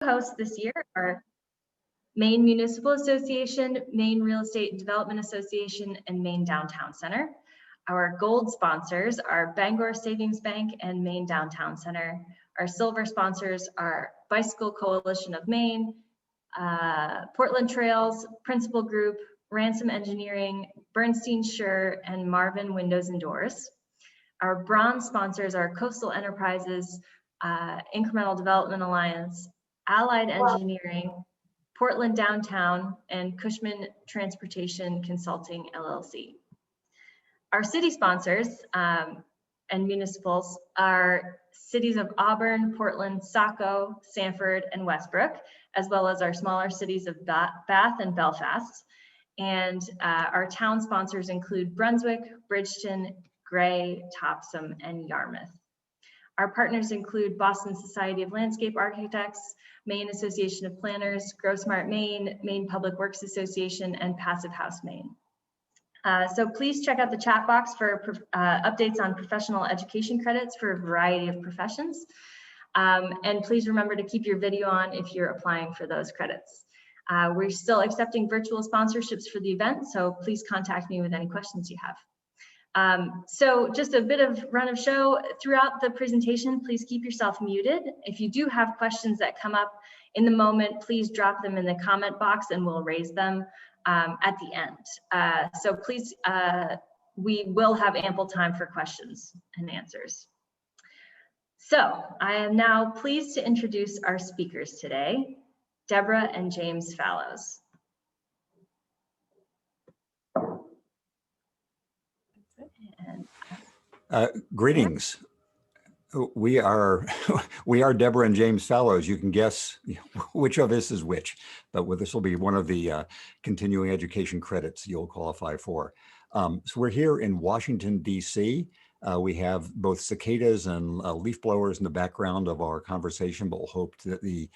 hosts this year are Maine Municipal Association, Maine Real Estate Development Association, and Maine Downtown Center. Our gold sponsors are Bangor Savings Bank and Maine Downtown Center. Our silver sponsors are Bicycle Coalition of Maine, Portland Trails, Principal Group, Ransom Engineering, Bernstein Sure, and Marvin Windows and Doors. Our bronze sponsors are Coastal Enterprises, Incremental Development Alliance, Allied Engineering, Portland Downtown, and Cushman Transportation Consulting, LLC. Our city sponsors and municipals are cities of Auburn, Portland, Saco, Sanford, and Westbrook, as well as our smaller cities of Bath and Belfast. And our town sponsors include Brunswick, Bridgeton, Gray, Topsom, and Yarmouth. Our partners include Boston Society of Landscape Architects, Maine Association of Planners, GrowSmart Maine, Maine Public Works Association, and Passive House Maine. So please check out the chat box for updates on professional education credits for a variety of professions. And please remember to keep your video on if you're applying for those credits. We're still accepting virtual sponsorships for the event, so please contact me with any questions you have. So just a bit of run of show throughout the presentation. Please keep yourself muted. If you do have questions that come up in the moment, please drop them in the comment box and we'll raise them at the end. So please, we will have ample time for questions and answers. So I am now pleased to introduce our speakers today, Deborah and James Fallows. Greetings. We are Deborah and James Fallows. You can guess which of us is which, but this will be one of the continuing education credits you'll qualify for. So we're here in Washington, D.C. We have both cicadas and leaf blowers in the background of our conversation, but we'll hope that the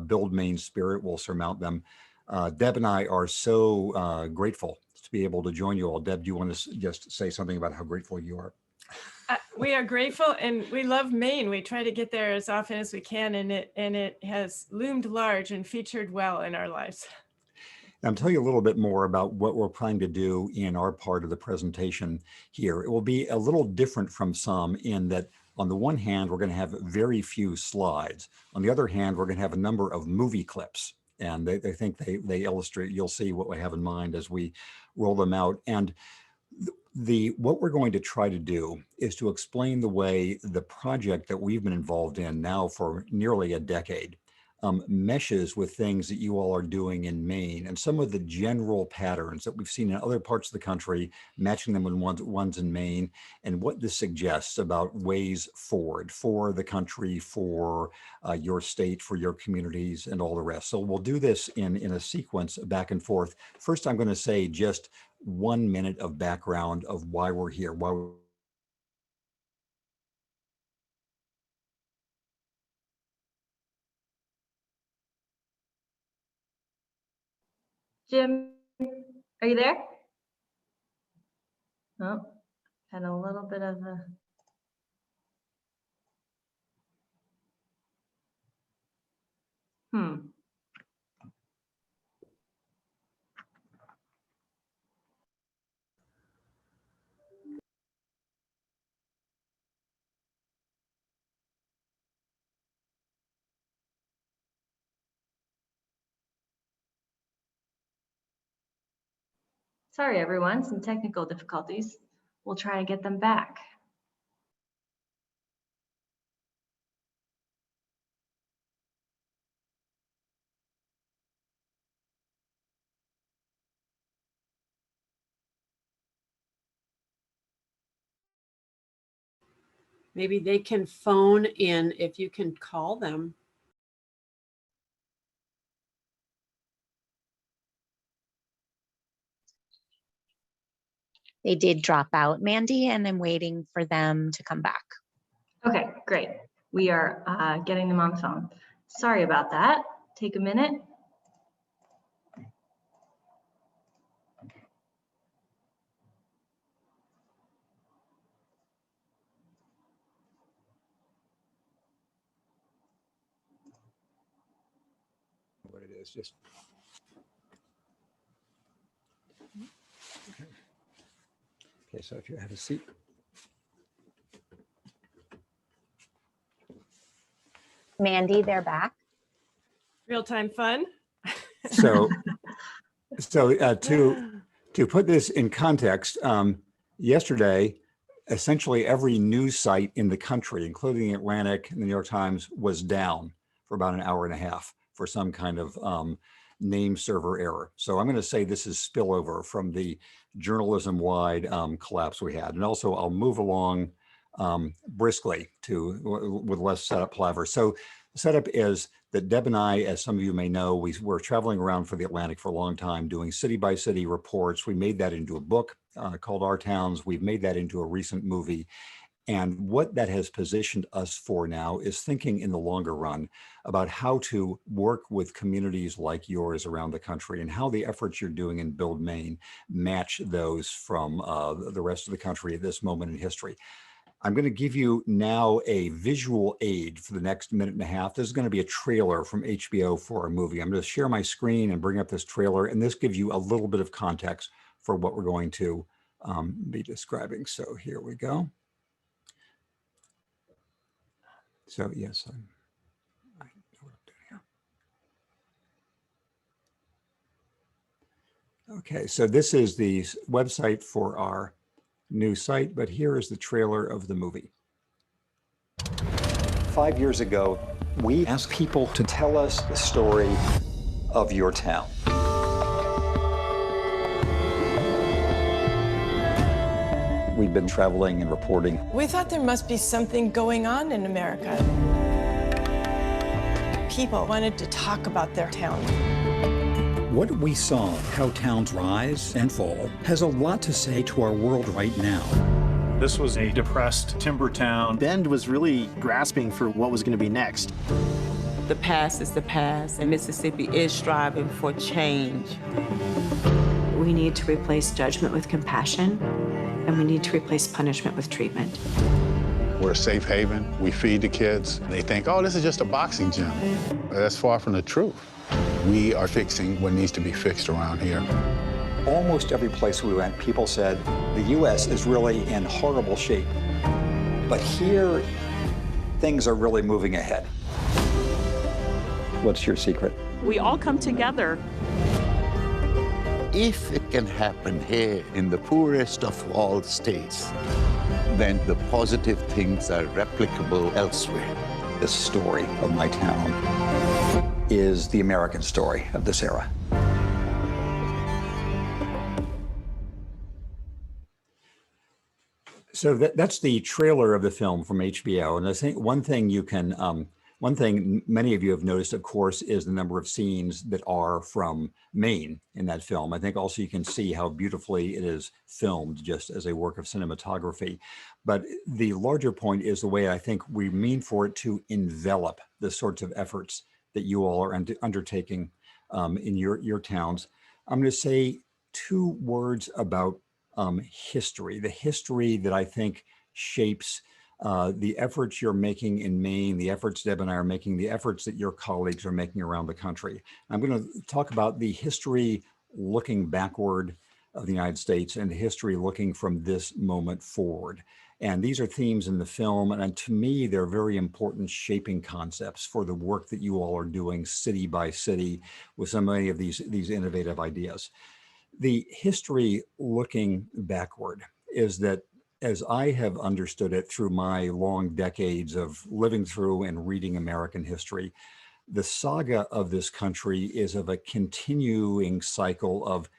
Build Maine spirit will surmount them. Deb and I are so grateful to be able to join you all. Deb, do you want to just say something about how grateful you are? We are grateful and we love Maine. We try to get there as often as we can, and it has loomed large and featured well in our lives. I'll tell you a little bit more about what we're trying to do in our part of the presentation here. It will be a little different from some in that on the one hand, we're going to have very few slides. On the other hand, we're going to have a number of movie clips. And they think they illustrate, you'll see what we have in mind as we roll them out. And what we're going to try to do is to explain the way the project that we've been involved in now for nearly a decade meshes with things that you all are doing in Maine and some of the general patterns that we've seen in other parts of the country, matching them with ones in Maine, and what this suggests about ways forward for the country, for your state, for your communities, and all the rest. So we'll do this in a sequence back and forth. First, I'm going to say just 1 minute of background of why we're here, why we're Jim, are you there? Oh, had a little bit of a... Sorry, everyone, some technical difficulties. We'll try and get them back. Maybe they can phone in if you can call them. They did drop out, Mandy, and I'm waiting for them to come back. Okay, great. We are getting them on the phone. Sorry about that. Take a minute. is just. Okay, so if you have a seat. Mandy, they're back. Real-time fun. So to put this in context, yesterday, essentially every news site in the country, including the Atlantic and the New York Times, was down for about an hour and a half for some kind of name server error. So I'm going to say this is spillover from the journalism-wide collapse we had. And also I'll move along briskly with less setup palaver. So the setup is that Deb and I, as some of you may know, we were traveling around for the Atlantic for a long time, doing city by city reports. We made that into a book called Our Towns. We've made that into a recent movie. And what that has positioned us for now is thinking in the longer run about how to work with communities like yours around the country and how the efforts you're doing in Build Maine match those from the rest of the country at this moment in history. I'm going to give you now a visual aid for the next minute and a half. This is going to be a trailer from HBO for our movie. I'm going to share my screen and bring up this trailer, and this gives you a little bit of context for what we're going to be describing. So here we go. So yes, I know what I'm doing here. Okay, so this is the website for our new site, but here is the trailer of the movie. 5 years ago, we asked people to tell us the story of your town. We've been traveling and reporting. We thought there must be something going on in America. People wanted to talk about their town. What we saw, how towns rise and fall, has a lot to say to our world right now. This was a depressed timber town. Bend was really grasping for what was going to be next. The past is the past, and Mississippi is striving for change. We need to replace judgment with compassion, and we need to replace punishment with treatment. We're a safe haven. We feed the kids. They think, oh, this is just a boxing gym. That's far from the truth. We are fixing what needs to be fixed around here. Almost every place we went, people said, the U.S. is really in horrible shape. But here, things are really moving ahead. What's your secret? We all come together. If it can happen here in the poorest of all states, then the positive things are replicable elsewhere. The story of my town is the American story of this era. So that's the trailer of the film from HBO. And I think one thing many of you have noticed, of course, is the number of scenes that are from Maine in that film. I think also you can see how beautifully it is filmed just as a work of cinematography. But the larger point is the way I think we mean for it to envelop the sorts of efforts that you all are undertaking in your towns. I'm going to say two words about history, the history that I think shapes the efforts you're making in Maine, the efforts Deb and I are making, the efforts that your colleagues are making around the country. I'm going to talk about the history looking backward of the United States and the history looking from this moment forward. And these are themes in the film, and to me, they're very important shaping concepts for the work that you all are doing city by city with so many of these innovative ideas. The history looking backward is that, as I have understood it through my long decades of living through and reading American history, the saga of this country is of a continuing cycle of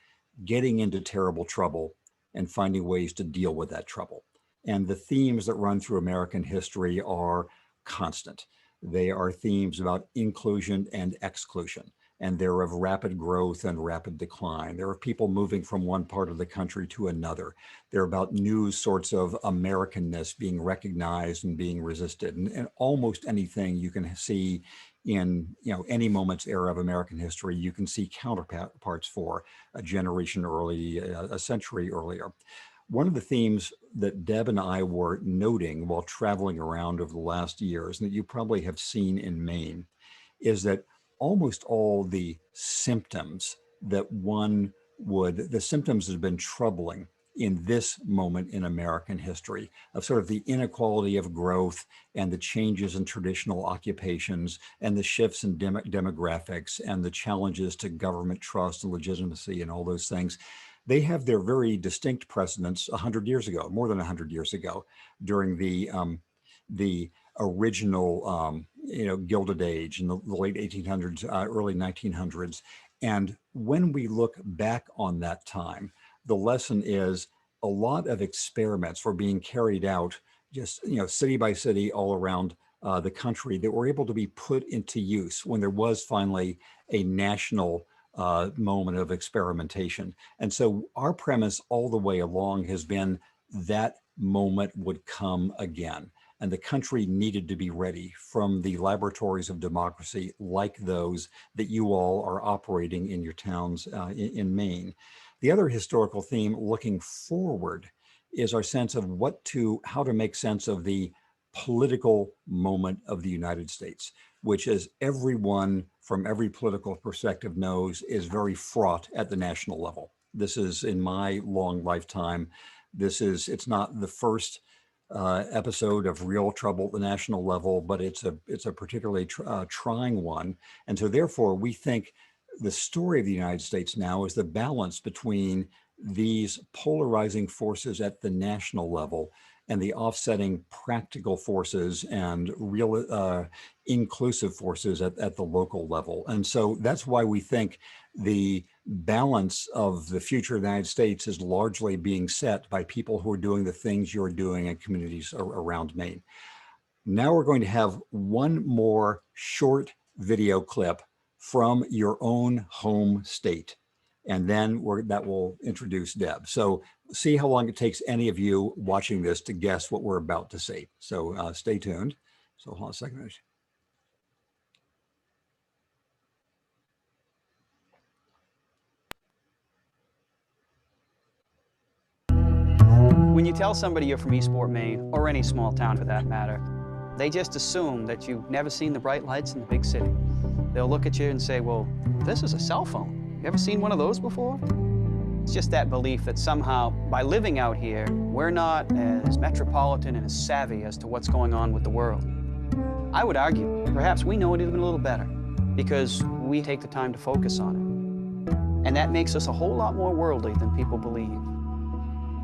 getting into terrible trouble and finding ways to deal with that trouble. And the themes that run through American history are constant. They are themes about inclusion and exclusion. And they're of rapid growth and rapid decline. There are people moving from one part of the country to another. They're about new sorts of Americanness being recognized and being resisted. And almost anything you can see in any moment's era of American history, you can see counterparts for a generation early, a century earlier. One of the themes that Deb and I were noting while traveling around over the last years, and that you probably have seen in Maine, is that almost all the symptoms that the symptoms that have been troubling in this moment in American history of sort of the inequality of growth and the changes in traditional occupations and the shifts in demographics and the challenges to government trust and legitimacy and all those things. They have their very distinct precedents 100 years ago, more than 100 years ago, during the original, Gilded Age in the late 1800s, early 1900s. And when we look back on that time, the lesson is a lot of experiments were being carried out just, city by city all around the country that were able to be put into use when there was finally a national moment of experimentation. And so our premise all the way along has been that moment would come again. And the country needed to be ready from the laboratories of democracy like those that you all are operating in your towns in Maine. The other historical theme looking forward is our sense of how to make sense of the political moment of the United States, which, as everyone from every political perspective knows, is very fraught at the national level. This is, in my long lifetime, it's not the first episode of real trouble at the national level, but it's a particularly trying one. And so therefore, we think the story of the United States now is the balance between these polarizing forces at the national level and the offsetting practical forces and real inclusive forces at the local level. And so that's why we think the balance of the future of the United States is largely being set by people who are doing the things you're doing in communities around Maine. Now we're going to have one more short video clip from your own home state. And then that will introduce Deb. So see how long it takes any of you watching this to guess what we're about to say. So stay tuned. So hold on a second. When you tell somebody you're from Eastport, Maine, or any small town for that matter, they just assume that you've never seen the bright lights in the big city. They'll look at you and say, well, this is a cell phone. You ever seen one of those before? It's just that belief that somehow, by living out here, we're not as metropolitan and as savvy as to what's going on with the world. I would argue, perhaps we know it even a little better, because we take the time to focus on it. And that makes us a whole lot more worldly than people believe.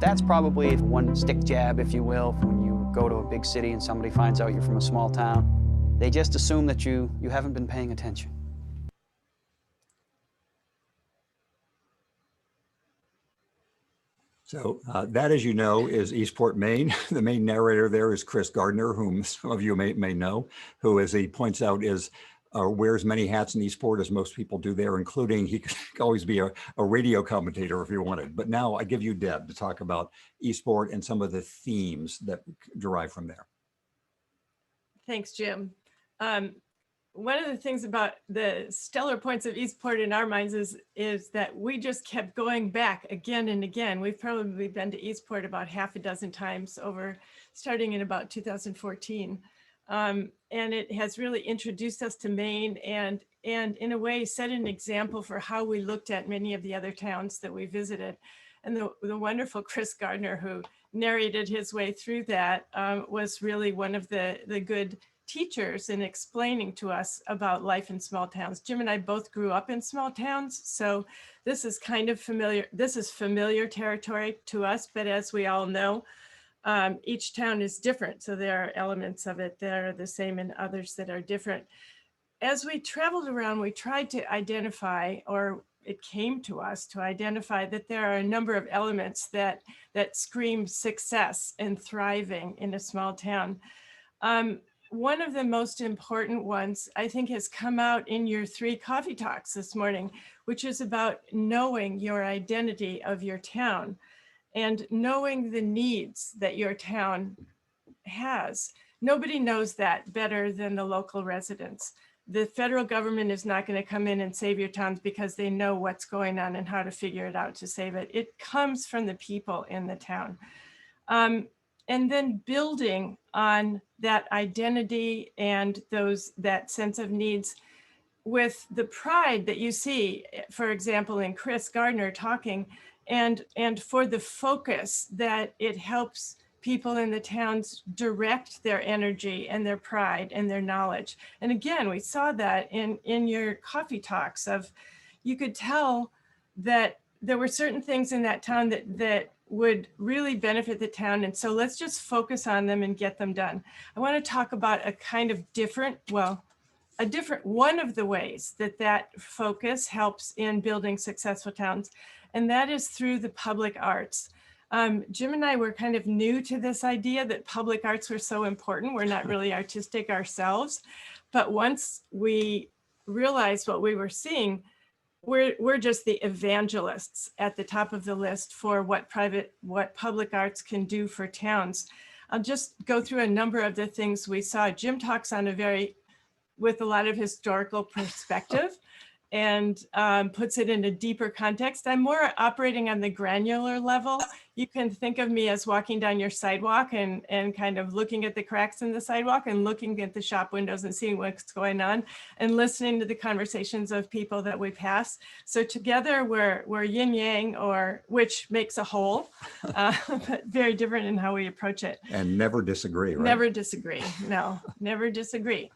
That's probably one stick jab, if you will, when you go to a big city and somebody finds out you're from a small town. They just assume that you haven't been paying attention. So that, as you know, is Eastport, Maine. The main narrator there is Chris Gardner, whom some of you may know, who, as he points out, wears many hats in Eastport, as most people do there, including he could always be a radio commentator if he wanted. But now I give you Deb to talk about Eastport and some of the themes that derive from there. Thanks, Jim. One of the things about the stellar points of Eastport in our minds is that we just kept going back again and again. We've probably been to Eastport about half a dozen times starting in about 2014. And it has really introduced us to Maine and in a way set an example for how we looked at many of the other towns that we visited. And the wonderful Chris Gardner, who narrated his way through that, was really one of the good teachers in explaining to us about life in small towns. Jim and I both grew up in small towns, so this is kind of familiar. This is familiar territory to us, but as we all know, each town is different. So there are elements of it that are the same and others that are different. As we traveled around, we tried to identify, or it came to us to identify, that there are a number of elements that scream success and thriving in a small town. One of the most important ones, I think, has come out in your 3 coffee talks this morning, which is about knowing your identity of your town and knowing the needs that your town has. Nobody knows that better than the local residents. The federal government is not going to come in and save your towns because they know what's going on and how to figure it out to save it. It comes from the people in the town. And then building on that identity and that sense of needs, with the pride that you see, for example, in Chris Gardner talking, and for the focus that it helps people in the towns direct their energy and their pride and their knowledge. And again, we saw that in your coffee talks of, you could tell that there were certain things in that town that would really benefit the town. And so let's just focus on them and get them done. I want to talk about a kind of different, one of the ways that focus helps in building successful towns, and that is through the public arts. Jim and I were kind of new to this idea that public arts were so important. We're not really artistic ourselves, but once we realized what we were seeing, we're just the evangelists at the top of the list for what public arts can do for towns. I'll just go through a number of the things we saw. Jim talks on with a lot of historical perspective and puts it in a deeper context. I'm more operating on the granular level. You can think of me as walking down your sidewalk and kind of looking at the cracks in the sidewalk and looking at the shop windows and seeing what's going on and listening to the conversations of people that we pass. So together we're yin yang, which makes a whole, but very different in how we approach it. And never disagree, right? Never disagree, no, never disagree.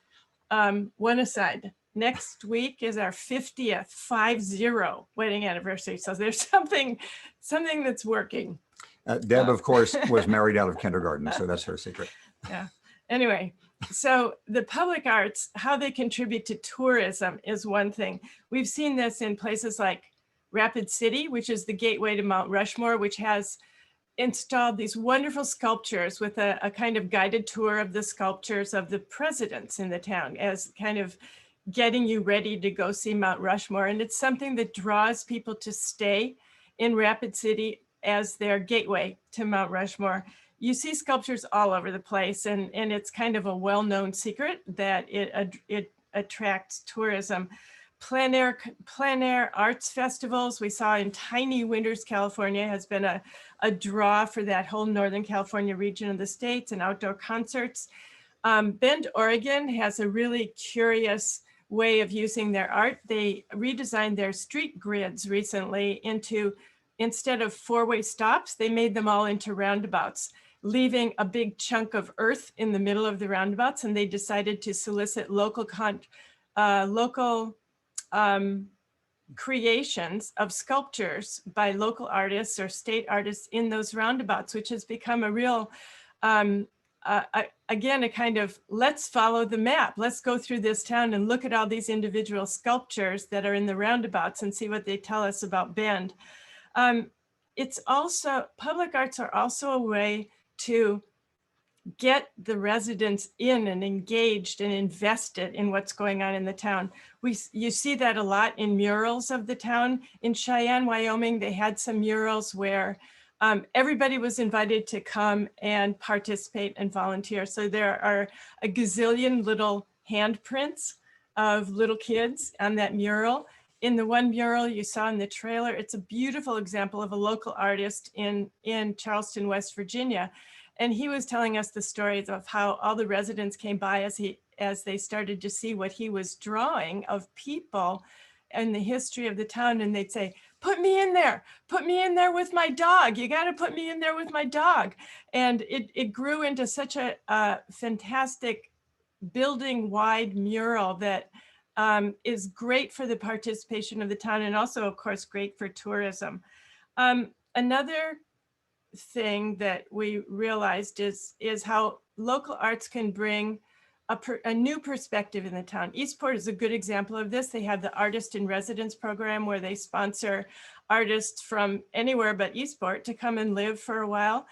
One aside. Next week is our 50th wedding anniversary. So there's something that's working. Deb, of course, was married out of kindergarten, so that's her secret. Yeah. Anyway, so the public arts, how they contribute to tourism is one thing. We've seen this in places like Rapid City, which is the gateway to Mount Rushmore, which has installed these wonderful sculptures with a kind of guided tour of the sculptures of the presidents in the town as kind of getting you ready to go see Mount Rushmore. And it's something that draws people to stay in Rapid City as their gateway to Mount Rushmore. You see sculptures all over the place, and it's kind of a well-known secret that it attracts tourism. Plein air arts festivals we saw in Tiny Winters, California has been a draw for that whole Northern California region of the States, and outdoor concerts. Bend, Oregon has a really curious way of using their art. They redesigned their street grids recently instead of four-way stops, they made them all into roundabouts, leaving a big chunk of earth in the middle of the roundabouts. And they decided to solicit local creations of sculptures by local artists or state artists in those roundabouts, which has become a real, again, a kind of, let's follow the map. Let's go through this town and look at all these individual sculptures that are in the roundabouts and see what they tell us about Bend. It's also, public arts are also a way to get the residents in and engaged and invested in what's going on in the town. You see that a lot in murals of the town. In Cheyenne, Wyoming, they had some murals where everybody was invited to come and participate and volunteer. So there are a gazillion little handprints of little kids on that mural. In the one mural you saw in the trailer, it's a beautiful example of a local artist in Charleston, West Virginia. And he was telling us the stories of how all the residents came by as they started to see what he was drawing of people and the history of the town. And they'd say, put me in there with my dog. You got to put me in there with my dog. And it grew into such a fantastic building-wide mural that is great for the participation of the town, and also, of course, great for tourism. Another thing that we realized is how local arts can bring a new perspective in the town. Eastport is a good example of this. They have the Artist in Residence program where they sponsor artists from anywhere but Eastport to come and live for a while.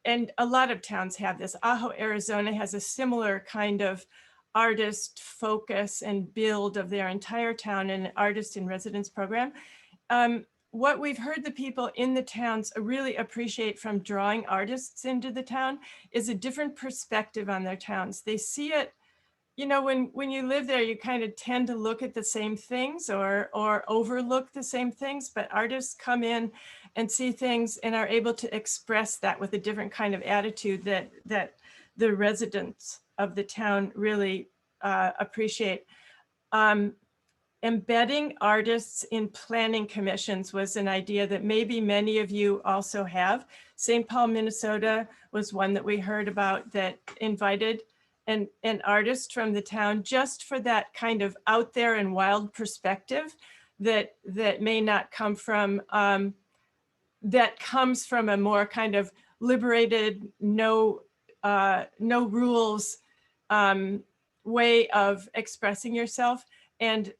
And a lot of towns have this. Ajo, Arizona has a similar kind of artist focus and build of their entire town in an Artist in Residence program. What we've heard the people in the towns really appreciate from drawing artists into the town is a different perspective on their towns. They see it, you know, when you live there, you kind of tend to look at the same things or overlook the same things, but artists come in and see things and are able to express that with a different kind of attitude that the residents of the town really appreciate. Embedding artists in planning commissions was an idea that maybe many of you also have. St. Paul, Minnesota was one that we heard about that invited an artist from the town just for that kind of out there and wild perspective that may not come from, that comes from a more kind of liberated, no rules way of expressing yourself. And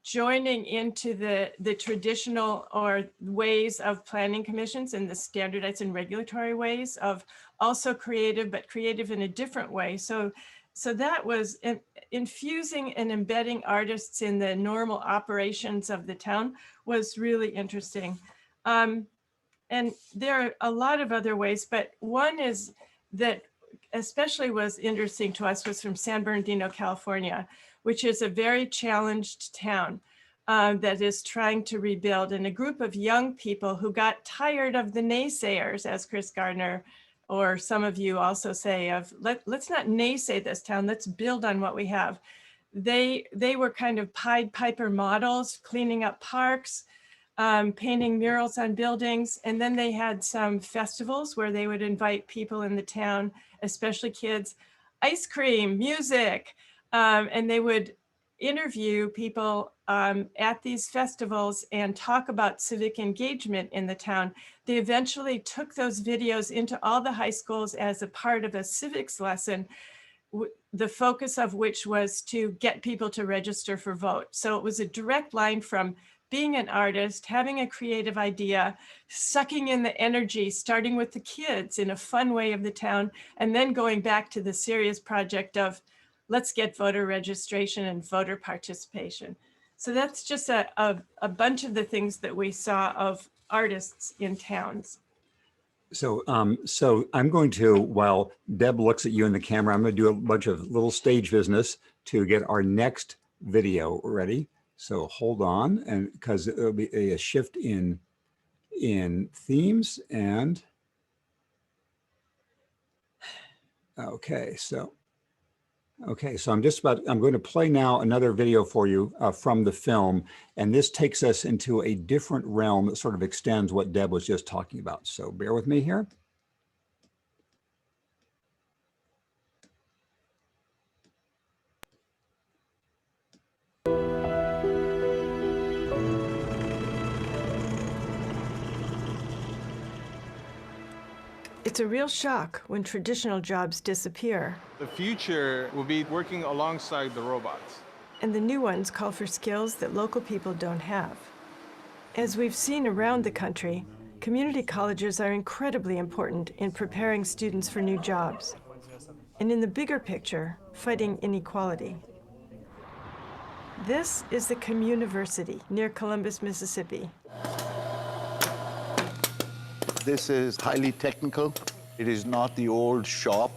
joining into the traditional or ways of planning commissions and the standardized and regulatory ways of also creative, but creative in a different way. So that was infusing and embedding artists in the normal operations of the town was really interesting. And there are a lot of other ways, but one is that especially was interesting to us was from San Bernardino, California, which is a very challenged town that is trying to rebuild, and a group of young people who got tired of the naysayers, as Chris Gardner or some of you also say, of let's not naysay this town, let's build on what we have. They were kind of Pied Piper models, cleaning up parks, painting murals on buildings, and then they had some festivals where they would invite people in the town, especially kids, ice cream, music, and they would interview people at these festivals and talk about civic engagement in the town. They eventually took those videos into all the high schools as a part of a civics lesson, the focus of which was to get people to register for vote. So it was a direct line from being an artist, having a creative idea, sucking in the energy, starting with the kids in a fun way of the town, and then going back to the serious project of let's get voter registration and voter participation. So that's just a bunch of the things that we saw of artists in towns. So, so I'm going to, while Deb looks at you in the camera, I'm going to do a bunch of little stage business to get our next video ready. So hold on, and because there'll be a shift in themes and okay, so I'm going to play now another video for you from the film, and this takes us into a different realm that sort of extends what Deb was just talking about. So bear with me here. It's a real shock when traditional jobs disappear. The future will be working alongside the robots. And the new ones call for skills that local people don't have. As we've seen around the country, community colleges are incredibly important in preparing students for new jobs. And in the bigger picture, fighting inequality. This is the Communiversity near Columbus, Mississippi. This is highly technical. It is not the old shop.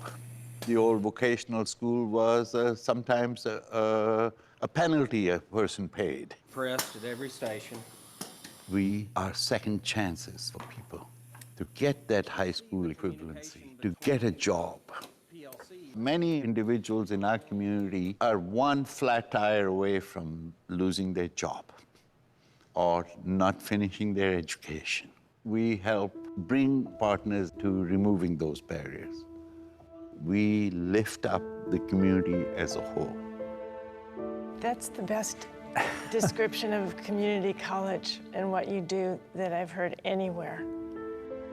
The old vocational school was sometimes a penalty a person paid. Pressed at every station. We are second chances for people to get that high school equivalency, to get a job. Many individuals in our community are one flat tire away from losing their job or not finishing their education. We help bring partners to removing those barriers. We lift up the community as a whole. That's the best description of community college and what you do that I've heard anywhere.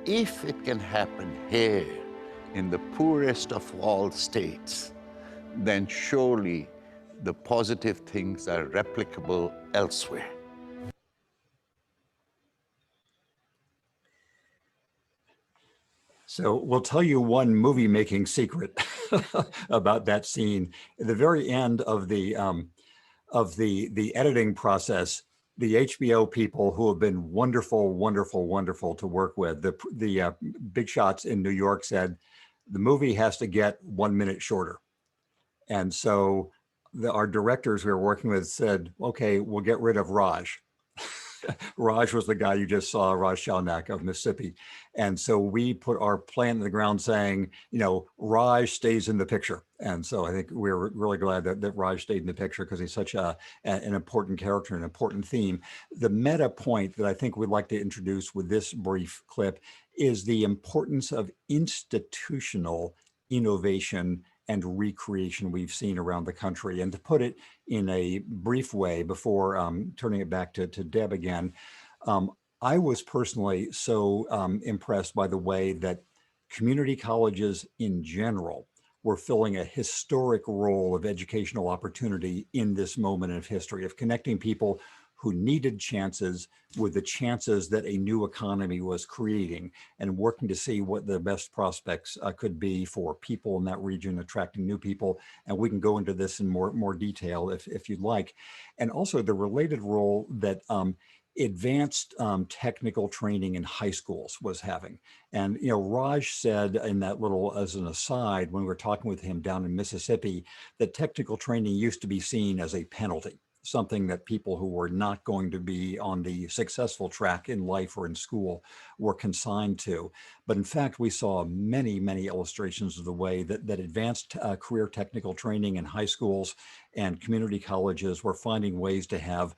If it can happen here in the poorest of all states, then surely the positive things are replicable elsewhere. So we'll tell you one movie making secret about that scene. At the very end of the editing process, the HBO people who have been wonderful, wonderful, wonderful to work with, the big shots in New York said, the movie has to get 1 minute shorter. And so our directors we were working with said, okay, we'll get rid of Raj. Raj was the guy you just saw, Raj Shalnak of Mississippi. And so we put our plan in the ground saying, you know, Raj stays in the picture. And so I think we're really glad that Raj stayed in the picture because he's such an important character, an important theme. The meta point that I think we'd like to introduce with this brief clip is the importance of institutional innovation and recreation we've seen around the country. And to put it in a brief way before turning it back to Deb again, I was personally so impressed by the way that community colleges in general were filling a historic role of educational opportunity in this moment of history, of connecting people who needed chances with the chances that a new economy was creating, and working to see what the best prospects could be for people in that region, attracting new people. And we can go into this in more detail if you'd like. And also the related role that advanced technical training in high schools was having. And, you know, Raj said in that little, as an aside, when we were talking with him down in Mississippi, that technical training used to be seen as a penalty, something that people who were not going to be on the successful track in life or in school were consigned to. But in fact, we saw many, many illustrations of the way that advanced career technical training in high schools and community colleges were finding ways to have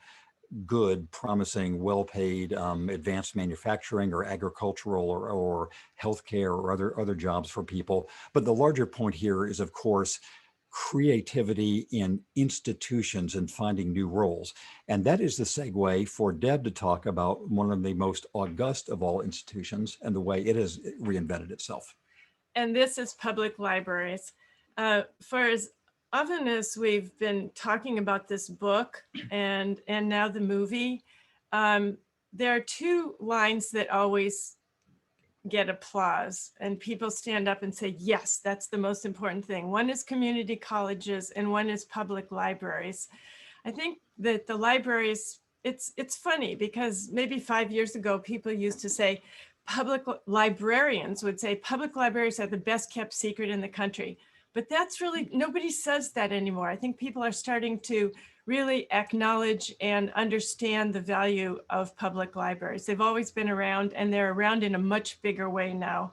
good, promising, well-paid advanced manufacturing or agricultural or healthcare or other jobs for people. But the larger point here is, of course, creativity in institutions and finding new roles. And that is the segue for Deb to talk about one of the most august of all institutions and the way it has reinvented itself. And this is public libraries. For as often as we've been talking about this book and now the movie, there are two lines that always get applause and people stand up and say, yes, that's the most important thing. One is community colleges and one is public libraries. I think that the libraries, it's funny because maybe 5 years ago, people used to say, librarians would say public libraries are the best kept secret in the country. But that's really, nobody says that anymore. I think people are starting to really acknowledge and understand the value of public libraries. They've always been around and they're around in a much bigger way now.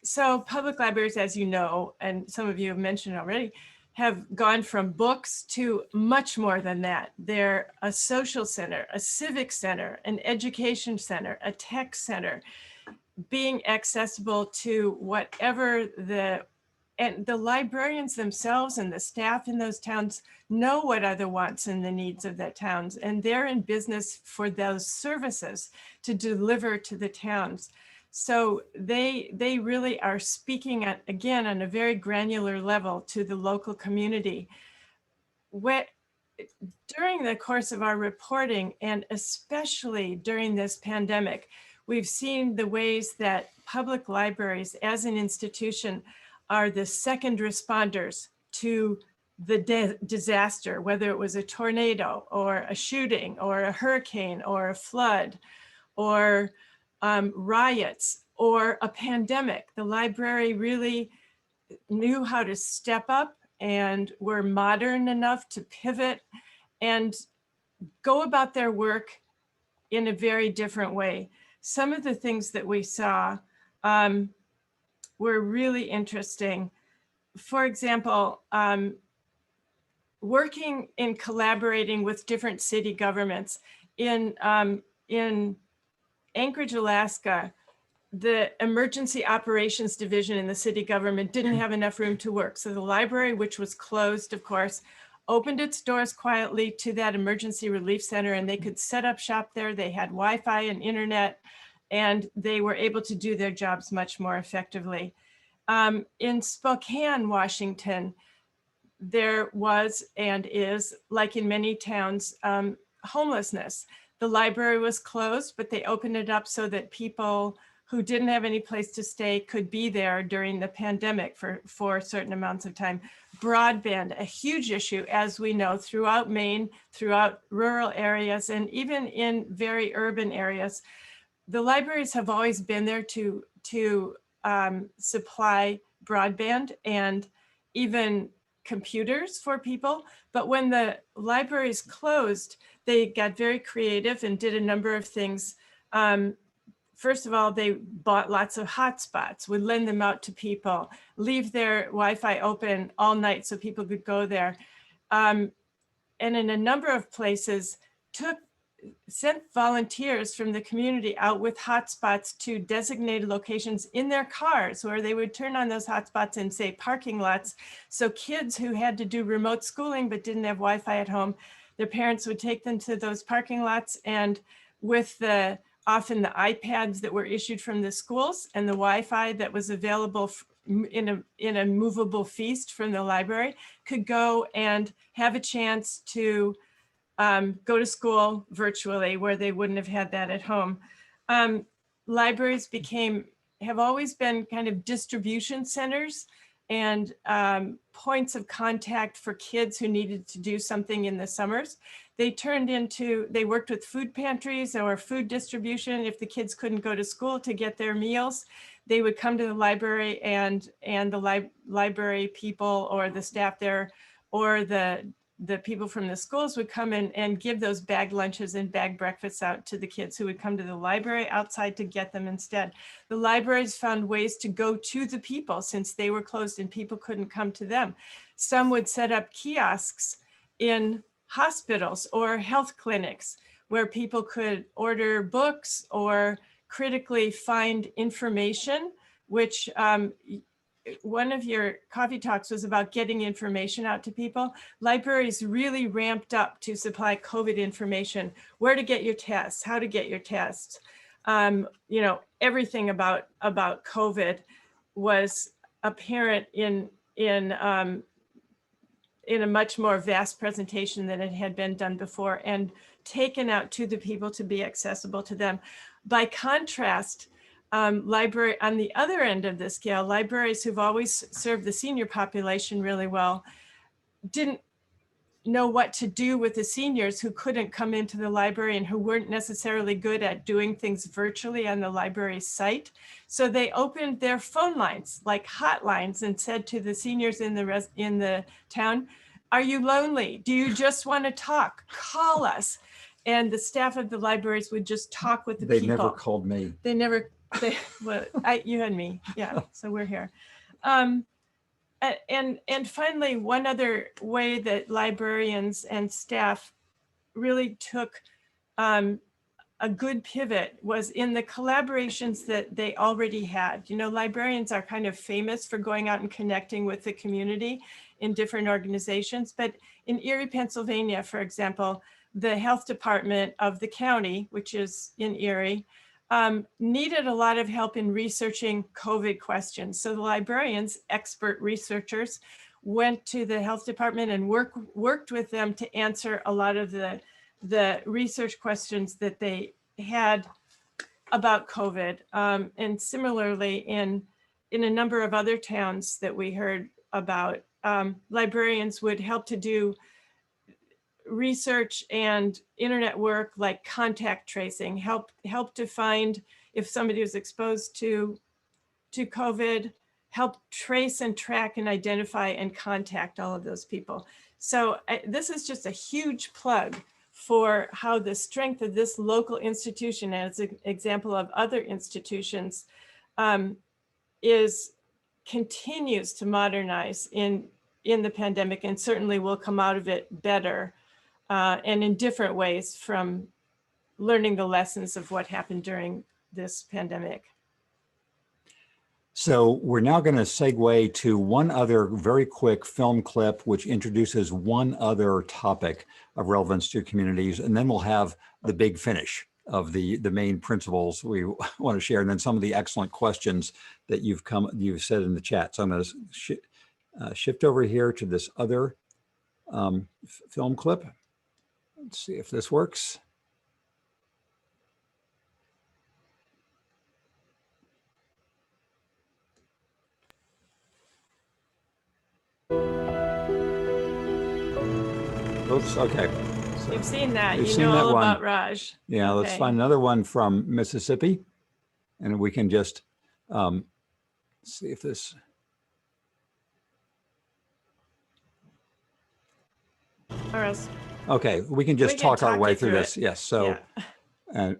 So public libraries, as you know, and some of you have mentioned already, have gone from books to much more than that. They're a social center, a civic center, an education center, a tech center, being accessible to whatever and the librarians themselves and the staff in those towns know what are the wants and the needs of their towns. And they're in business for those services to deliver to the towns. So they really are speaking again on a very granular level to the local community. During the course of our reporting, and especially during this pandemic, we've seen the ways that public libraries as an institution are the second responders to the disaster, whether it was a tornado or a shooting or a hurricane or a flood or riots or a pandemic. The library really knew how to step up and were modern enough to pivot and go about their work in a very different way. Some of the things that we saw were really interesting. For example, working and collaborating with different city governments. In Anchorage, Alaska, the Emergency Operations Division in the city government didn't have enough room to work. So the library, which was closed, of course, opened its doors quietly to that emergency relief center, and they could set up shop there. They had Wi-Fi and internet, and they were able to do their jobs much more effectively. In Spokane, Washington, there was and is, like in many towns, homelessness. The library was closed, but they opened it up so that people who didn't have any place to stay could be there during the pandemic for certain amounts of time. Broadband, a huge issue, as we know, throughout Maine, throughout rural areas, and even in very urban areas. The libraries have always been there to supply broadband and even computers for people. But when the libraries closed, they got very creative and did a number of things. First of all, they bought lots of hotspots, would lend them out to people, leave their Wi-Fi open all night so people could go there. And in a number of places, sent volunteers from the community out with hotspots to designated locations in their cars, where they would turn on those hotspots in, say, parking lots. So kids who had to do remote schooling but didn't have Wi-Fi at home, their parents would take them to those parking lots, and with often the iPads that were issued from the schools and the Wi-Fi that was available in a movable feast from the library, could go and have a chance to go to school virtually, where they wouldn't have had that at home. Libraries have always been kind of distribution centers and points of contact for kids who needed to do something in the summers. They worked with food pantries or food distribution. If the kids couldn't go to school to get their meals, they would come to the library, and the library people or the staff there or the people from the schools would come in and give those bag lunches and bag breakfasts out to the kids who would come to the library outside to get them instead. The libraries found ways to go to the people since they were closed and people couldn't come to them. Some would set up kiosks in hospitals or health clinics where people could order books or critically find information, which one of your coffee talks was about getting information out to people. Libraries really ramped up to supply COVID information, where to get your tests, how to get your tests. Everything about COVID was apparent in a much more vast presentation than it had been done before, and taken out to the people to be accessible to them. By contrast, on the other end of the scale, libraries who've always served the senior population really well didn't know what to do with the seniors who couldn't come into the library and who weren't necessarily good at doing things virtually on the library site. So they opened their phone lines, like hotlines, and said to the seniors in the town, "Are you lonely? Do you just want to talk? Call us." And the staff of the libraries would just talk with the people. They never called me. You and me, yeah, so we're here. And finally, one other way that librarians and staff really took a good pivot was in the collaborations that they already had. Librarians are kind of famous for going out and connecting with the community in different organizations, but in Erie, Pennsylvania, for example, the health department of the county, which is in Erie, needed a lot of help in researching COVID questions. So the librarians, expert researchers, went to the health department and worked with them to answer a lot of the research questions that they had about COVID. And similarly, in a number of other towns that we heard about, librarians would help to do research and internet work like contact tracing, help to find if somebody was exposed to COVID, help trace and track and identify and contact all of those people. So this is just a huge plug for how the strength of this local institution, as an example of other institutions, continues to modernize in the pandemic, and certainly will come out of it better and in different ways from learning the lessons of what happened during this pandemic. So we're now going to segue to one other very quick film clip, which introduces one other topic of relevance to communities, and then we'll have the big finish of the main principles we want to share, and then some of the excellent questions that you've said in the chat. So I'm going to shift over here to this other film clip. Let's see if this works. Oops, okay. So you've seen that. You've you seen know that all one. about Raj. Yeah, okay. Let's find another one from Mississippi, and we can just see if this. or else Okay, we can just talk our way through this. Yes. So, Yeah.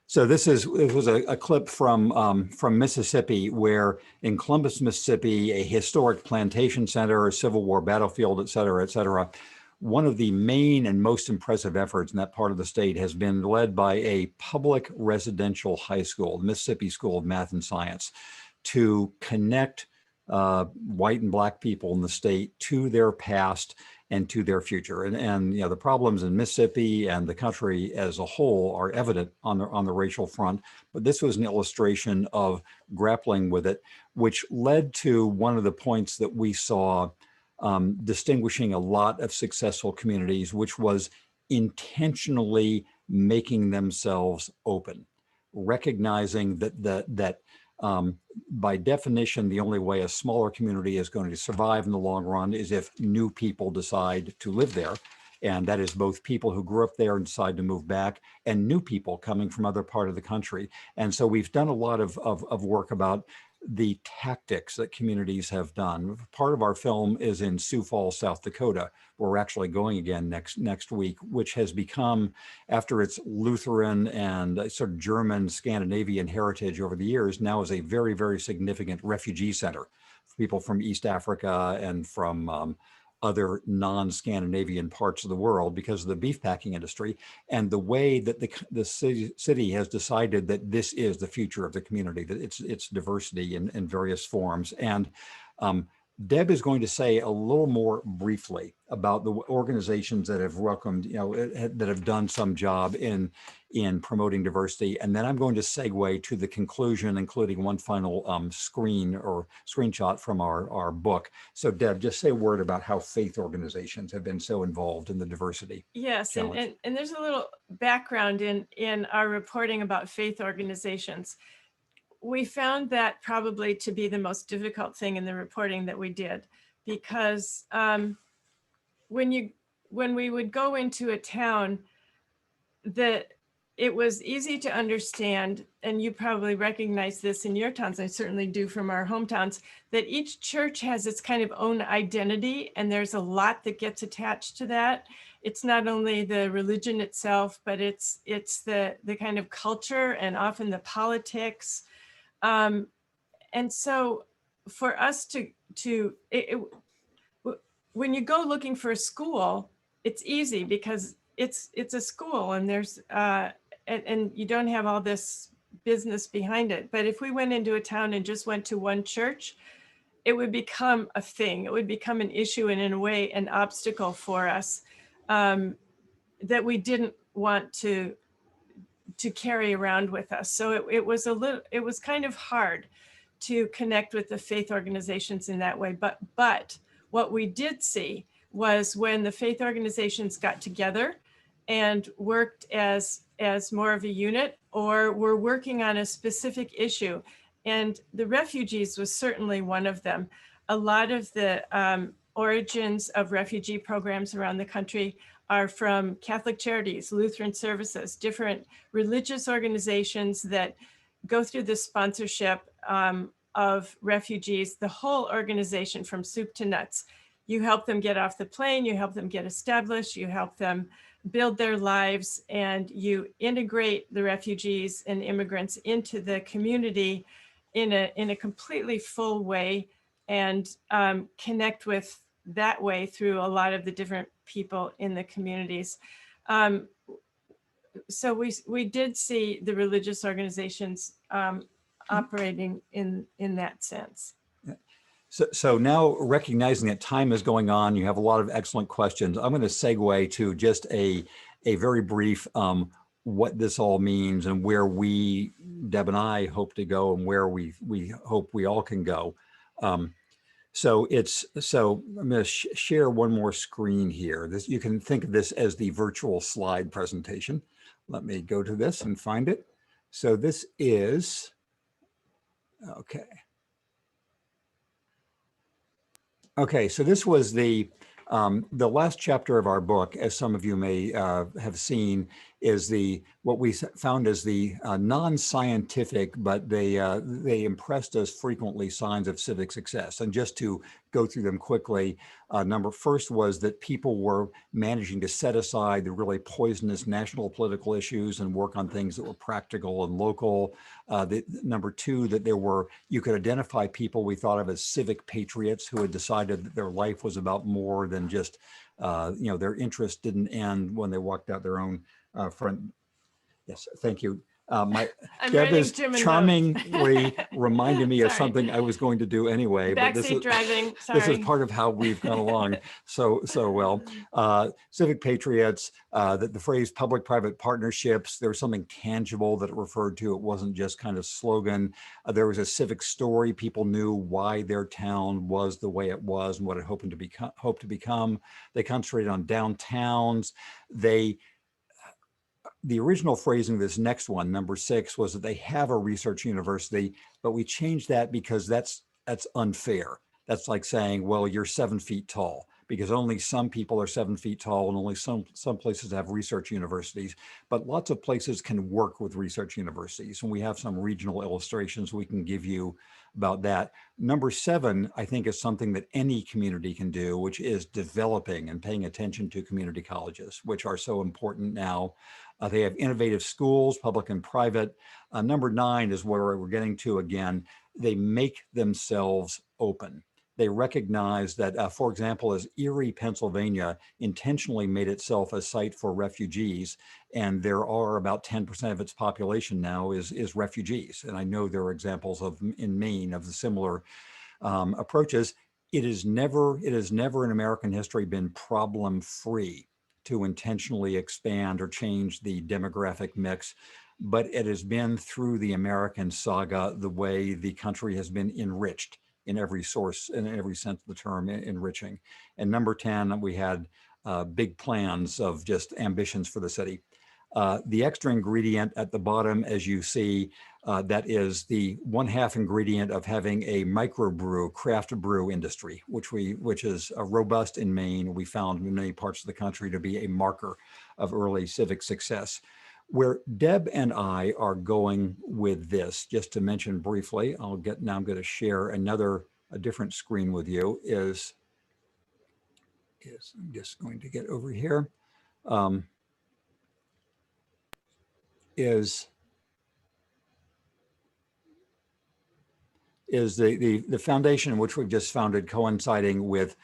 so this was a clip from Mississippi, where in Columbus, Mississippi, a historic plantation center, a Civil War battlefield, et cetera, one of the main and most impressive efforts in that part of the state has been led by a public residential high school, the Mississippi School of Math and Science, to connect white and black people in the state to their past and to their future. And you know, the problems in Mississippi and the country as a whole are evident on the racial front, but this was an illustration of grappling with it, which led to one of the points that we saw distinguishing a lot of successful communities, which was intentionally making themselves open, recognizing that by definition, the only way a smaller community is going to survive in the long run is if new people decide to live there. And that is both people who grew up there and decide to move back, and new people coming from other part of the country. And so we've done a lot of work about the tactics that communities have done. Part of our film is in Sioux Falls, South Dakota, where we're actually going again next week, which has become, after its Lutheran and sort of German Scandinavian heritage over the years, now is a very, very significant refugee center for people from East Africa and from other non-Scandinavian parts of the world because of the beef packing industry and the way that the city has decided that this is the future of the community, that it's diversity in various forms. And Deb is going to say a little more briefly about the organizations that have welcomed, that have done some job in promoting diversity. And then I'm going to segue to the conclusion, including one final screenshot from our book. So Deb, just say a word about how faith organizations have been so involved in the diversity. Yes, and there's a little background in our reporting about faith organizations. We found that probably to be the most difficult thing in the reporting that we did, because when we would go into a town, that it was easy to understand, and you probably recognize this in your towns, I certainly do from our hometowns, that each church has its kind of own identity, and there's a lot that gets attached to that. It's not only the religion itself, but it's the kind of culture and often the politics. And so for us when you go looking for a school, it's easy because it's a school and there's, and you don't have all this business behind it. But if we went into a town and just went to one church, it would become a thing. It would become an issue and in a way, an obstacle for us that we didn't want to carry around with us. So it was kind of hard to connect with the faith organizations in that way. But what we did see was when the faith organizations got together and worked as more of a unit, or were working on a specific issue. And the refugees was certainly one of them. A lot of the origins of refugee programs around the country are from Catholic Charities, Lutheran Services, different religious organizations that go through the sponsorship of refugees, the whole organization from soup to nuts. You help them get off the plane, you help them get established, you help them build their lives, and you integrate the refugees and immigrants into the community in a completely full way, and connect with that way through a lot of the different people in the communities. So we did see the religious organizations operating in that sense. So now, recognizing that time is going on, you have a lot of excellent questions. I'm going to segue to just a very brief what this all means and where we, Deb and I, hope to go, and where we hope we all can go. So I'm going to share one more screen here. You can think of this as the virtual slide presentation. Let me go to this and find it. So this is, okay. Okay, so this was the last chapter of our book, as some of you may have seen, is what we found as the non-scientific, but they impressed us frequently, signs of civic success. And just to go through them quickly, first was that people were managing to set aside the really poisonous national political issues and work on things that were practical and local. Number two, that you could identify people we thought of as civic patriots who had decided that their life was about more than just, their interest didn't end when they walked out their own front. Yes, thank you. Deb is charmingly reminding me of something I was going to do anyway. Backseat driving, sorry. This is part of how we've gone along so well. Civic patriots, the phrase public-private partnerships, there was something tangible that it referred to. It wasn't just kind of slogan. There was a civic story. People knew why their town was the way it was and what it hoped to become. They concentrated on downtowns. The original phrasing of this next one, number 6, was that they have a research university, but we changed that because that's unfair. That's like saying, well, you're 7 feet tall, because only some people are 7 feet tall and only some places have research universities, but lots of places can work with research universities. And we have some regional illustrations we can give you about that. Number 7, I think, is something that any community can do, which is developing and paying attention to community colleges, which are so important now. They have innovative schools, public and private. Number 9 is where we're getting to again. They make themselves open. They recognize that, for example, as Erie, Pennsylvania intentionally made itself a site for refugees, and there are about 10% of its population now is refugees. And I know there are examples in Maine of the similar approaches. It is never in American history been problem-free to intentionally expand or change the demographic mix, but it has been through the American saga the way the country has been enriched in every sense of the term, enriching. And number 10, we had big plans of just ambitions for the city. The extra ingredient at the bottom, as you see, that is the 1/2 ingredient of having a microbrew, craft brew industry, which is robust in Maine. We found in many parts of the country to be a marker of early civic success. Where Deb and I are going with this, just to mention briefly, I'm going to share a different screen with you, is I'm just going to get over here, is the foundation which we've just founded, coinciding with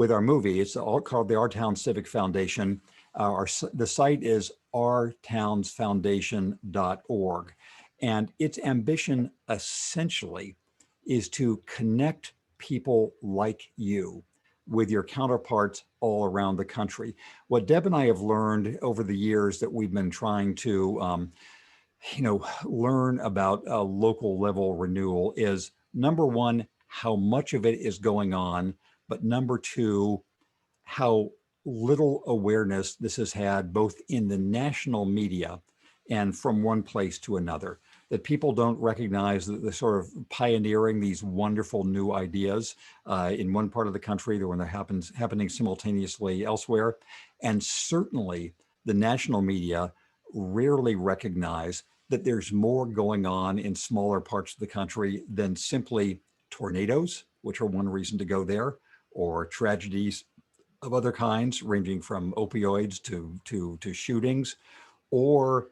our movie. It's all called the Our Town Civic Foundation. The site is ourtownsfoundation.org. And its ambition essentially is to connect people like you with your counterparts all around the country. What Deb and I have learned over the years that we've been trying to learn about local level renewal is, number 1, how much of it is going on, but number 2, how little awareness this has had both in the national media and from one place to another. That people don't recognize that they're sort of pioneering these wonderful new ideas in one part of the country when they're happening simultaneously elsewhere. And certainly the national media rarely recognize that there's more going on in smaller parts of the country than simply tornadoes, which are one reason to go there, or tragedies of other kinds, ranging from opioids to shootings, or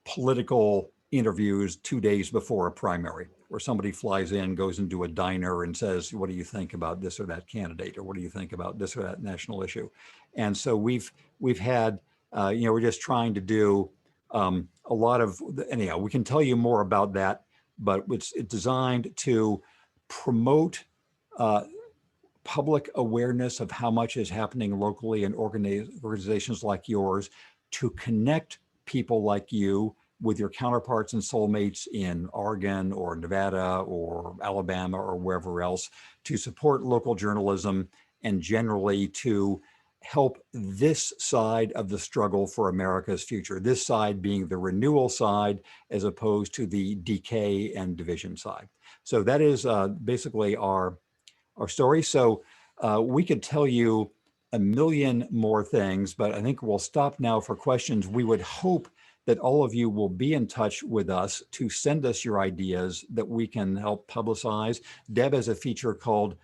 political interviews 2 days before a primary, where somebody flies in, goes into a diner and says, what do you think about this or that candidate? Or what do you think about this or that national issue? And so we've had, we're just trying to do a lot of, anyhow, we can tell you more about that, but it's designed to promote public awareness of how much is happening locally in organizations like yours, to connect people like you with your counterparts and soulmates in Oregon or Nevada or Alabama or wherever else, to support local journalism and generally to help this side of the struggle for America's future, this side being the renewal side as opposed to the decay and division side. So that is basically our story. So we could tell you a million more things, but I think we'll stop now for questions. We would hope that all of you will be in touch with us to send us your ideas that we can help publicize. Deb has a feature called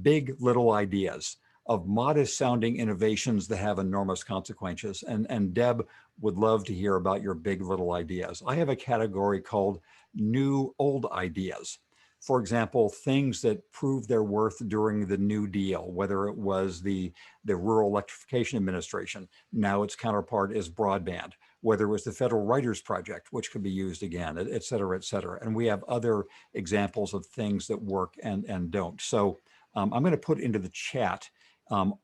Big Little Ideas, of modest sounding innovations that have enormous consequences. And Deb would love to hear about your big little ideas. I have a category called New Old Ideas. For example, things that proved their worth during the New Deal, whether it was the Rural Electrification Administration, now its counterpart is broadband, whether it was the Federal Writers Project, which could be used again, et cetera, et cetera. And we have other examples of things that work and don't. So I'm going to put into the chat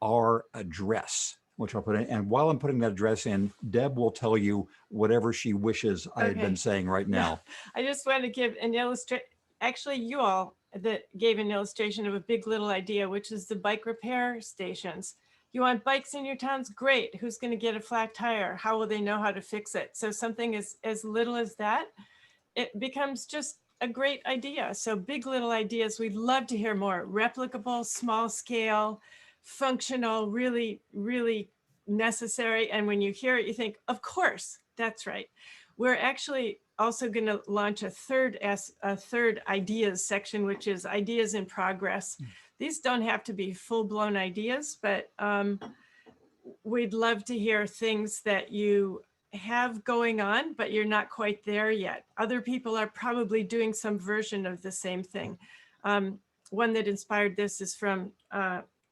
our address, which I'll put in. And while I'm putting that address in, Deb will tell you whatever she wishes I had been saying right now. I just want to give an illustration. Actually, you all that gave an illustration of a big little idea, which is the bike repair stations. You want bikes in your towns? Great. Who's going to get a flat tire? How will they know how to fix it? So something as little as that, it becomes just a great idea. So big little ideas, we'd love to hear more. Replicable, small scale, functional, really, really necessary. And when you hear it, you think, of course, that's right. We're actually also going to launch a third ideas section, which is ideas in progress. These don't have to be full-blown ideas, but we'd love to hear things that you have going on, but you're not quite there yet. Other people are probably doing some version of the same thing. One that inspired this is from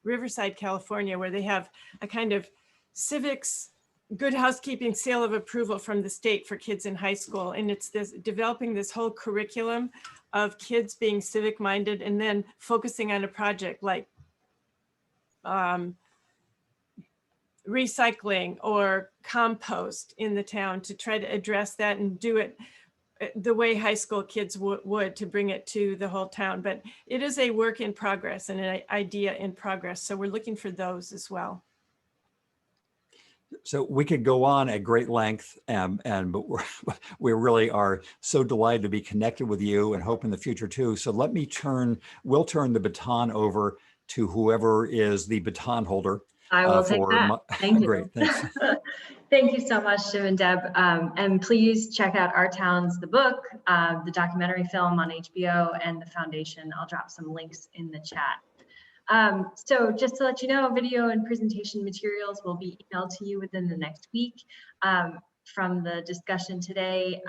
Riverside, California, where they have a kind of civics good housekeeping seal of approval from the state for kids in high school. And it's this developing this whole curriculum of kids being civic minded and then focusing on a project like recycling or compost in the town to try to address that and do it the way high school kids would to bring it to the whole town. But it is a work in progress and an idea in progress. So we're looking for those as well. So we could go on at great length, but we really are so delighted to be connected with you and hope in the future too. So we'll turn the baton over to whoever is the baton holder. I will take that. Thank you. Great, thanks. Thank you so much, Jim and Deb. And please check out Our Towns, the book, the documentary film on HBO, and the foundation. I'll drop some links in the chat. So just to let you know, video and presentation materials will be emailed to you within the next week. From the discussion today,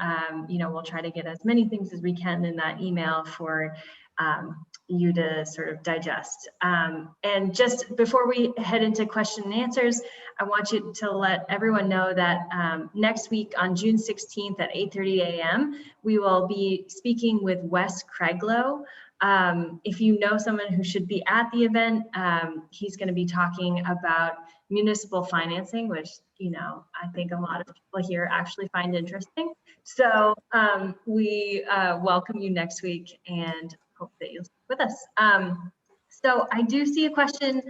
we'll try to get as many things as we can in that email for you to sort of digest. And just before we head into question and answers, I want you to let everyone know that next week on June 16th at 8:30 a.m., we will be speaking with Wes Craiglow. If you know someone who should be at the event, he's going to be talking about municipal financing, which, I think a lot of people here actually find interesting. So we welcome you next week and hope that you'll stick with us. So I do see a question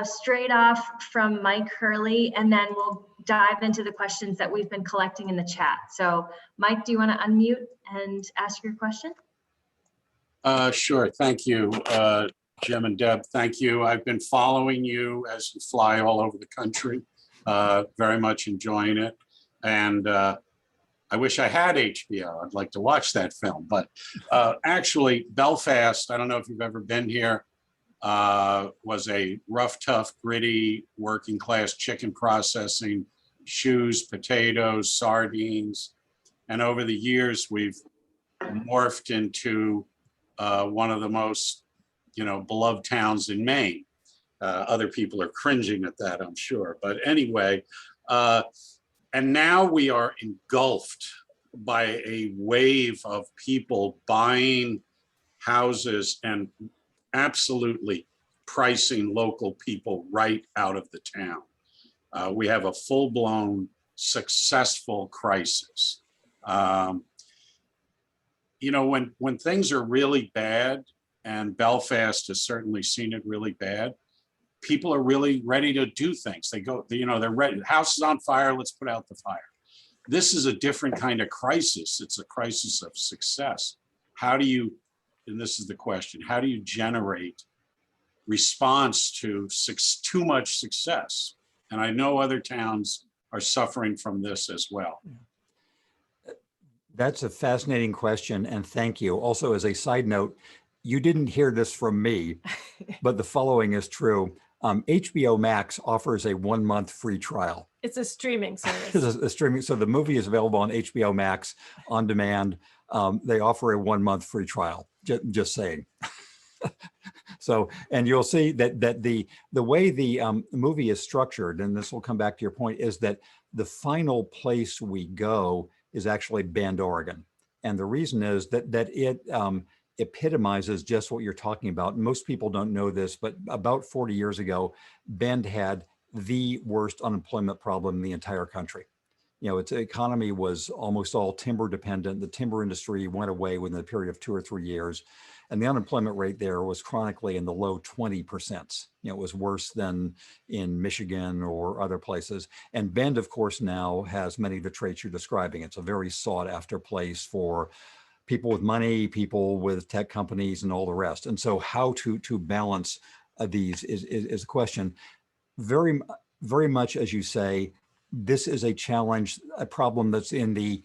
straight off from Mike Hurley, and then we'll dive into the questions that we've been collecting in the chat. So Mike, do you want to unmute and ask your question? Sure. Thank you, Jim and Deb. Thank you. I've been following you as you fly all over the country. Very much enjoying it. And I wish I had HBO. I'd like to watch that film. But actually, Belfast, I don't know if you've ever been here, was a rough, tough, gritty, working class chicken processing, shoes, potatoes, sardines. And over the years, we've morphed into one of the most, beloved towns in Maine. Other people are cringing at that, I'm sure. But anyway, and now we are engulfed by a wave of people buying houses and absolutely pricing local people right out of the town. We have a full-blown successful crisis. When things are really bad, and Belfast has certainly seen it really bad, people are really ready to do things. They're ready. The house is on fire, let's put out the fire. This is a different kind of crisis. It's a crisis of success. And this is the question, how do you generate response to too much success. And I know other towns are suffering from this as well. That's a fascinating question, and thank you. Also, as a side note, you didn't hear this from me, but the following is true. HBO Max offers a 1-month free trial. It's a streaming service. It's a streaming, so the movie is available on HBO Max on demand. They offer a 1-month free trial. Just saying. So, and you'll see that the way the movie is structured, and this will come back to your point, is that the final place we go is actually Bend, Oregon. And the reason is that it epitomizes just what you're talking about. Most people don't know this, but about 40 years ago, Bend had the worst unemployment problem in the entire country. You know, its economy was almost all timber dependent. The timber industry went away within a period of 2 or 3 years. And the unemployment rate there was chronically in the low 20%. You know, it was worse than in Michigan or other places. And Bend, of course, now has many of the traits you're describing. It's a very sought after place for people with money, people with tech companies, and all the rest. And so how to balance these is a question. Very, very much, as you say, this is a challenge, a problem that's in the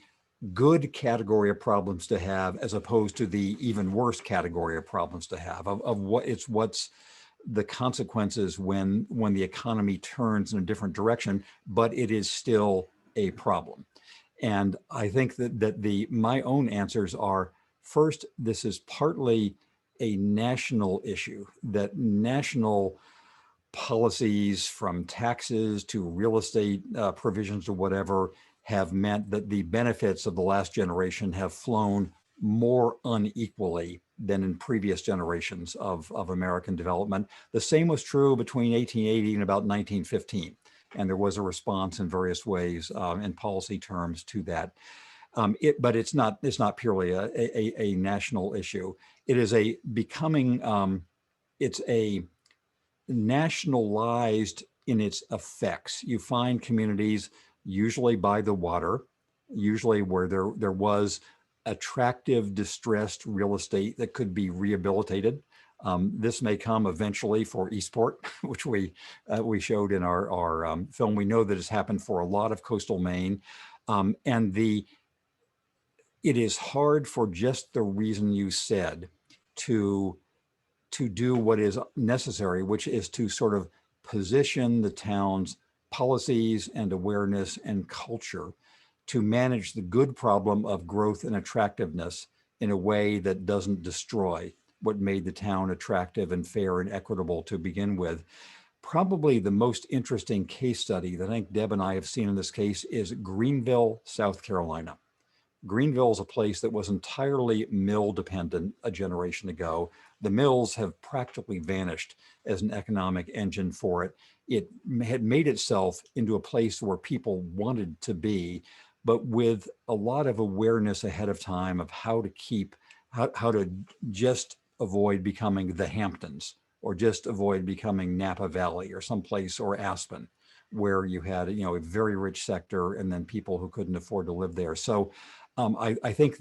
good category of problems to have, as opposed to the even worse category of problems to have, of what's the consequences when the economy turns in a different direction, but it is still a problem. And I think that my own answers are, first, this is partly a national issue, that national policies, from taxes to real estate provisions to whatever, have meant that the benefits of the last generation have flown more unequally than in previous generations of American development. The same was true between 1880 and about 1915. And there was a response in various ways in policy terms to that. But it's not purely a national issue. It is it's a nationalized in its effects. You find communities usually by the water, usually where there was attractive distressed real estate that could be rehabilitated. This may come eventually for Eastport, which we showed in our film. We know that it's happened for a lot of coastal Maine. And it is hard, for just the reason you said, to do what is necessary, which is to sort of position the town's policies and awareness and culture to manage the good problem of growth and attractiveness in a way that doesn't destroy what made the town attractive and fair and equitable to begin with. Probably the most interesting case study that I think Deb and I have seen in this case is Greenville, South Carolina. Greenville is a place that was entirely mill dependent a generation ago. The mills have practically vanished as an economic engine for it. It had made itself into a place where people wanted to be, but with a lot of awareness ahead of time of how to just avoid becoming the Hamptons, or just avoid becoming Napa Valley or someplace, or Aspen, where you had a very rich sector and then people who couldn't afford to live there. So I think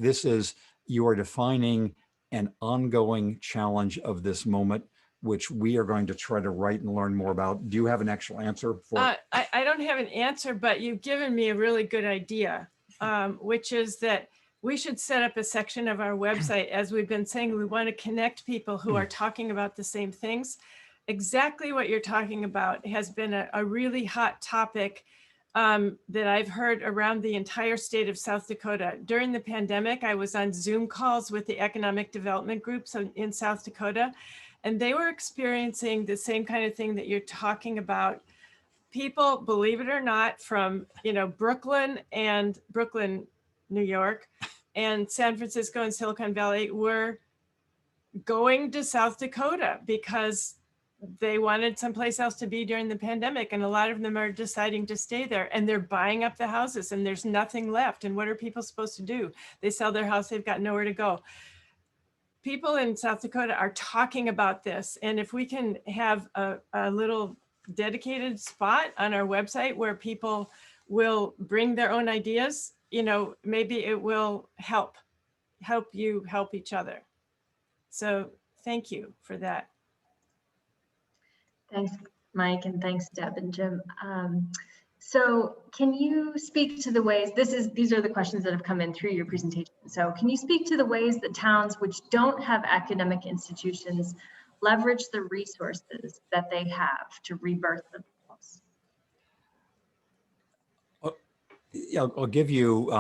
you are defining an ongoing challenge of this moment, which we are going to try to write and learn more about. Do you have an actual answer for it? I don't have an answer, but you've given me a really good idea, which is that we should set up a section of our website. As we've been saying, we want to connect people who are talking about the same things. Exactly what you're talking about has been a really hot topic that I've heard around the entire state of South Dakota. During the pandemic, I was on Zoom calls with the economic development groups in South Dakota, and they were experiencing the same kind of thing that you're talking about. People, believe it or not, from Brooklyn, New York, and San Francisco and Silicon Valley were going to South Dakota because they wanted someplace else to be during the pandemic. And a lot of them are deciding to stay there, and they're buying up the houses and there's nothing left. And what are people supposed to do? They sell their house, they've got nowhere to go. People in South Dakota are talking about this. And if we can have a little dedicated spot on our website where people will bring their own ideas, maybe it will help you help each other. So thank you for that. Thanks, Mike, and thanks, Deb and Jim. So can you speak to the ways, these are the questions that have come in through your presentation. So can you speak to the ways that towns which don't have academic institutions leverage the resources that they have to rebirth themselves? Yeah, I'll give you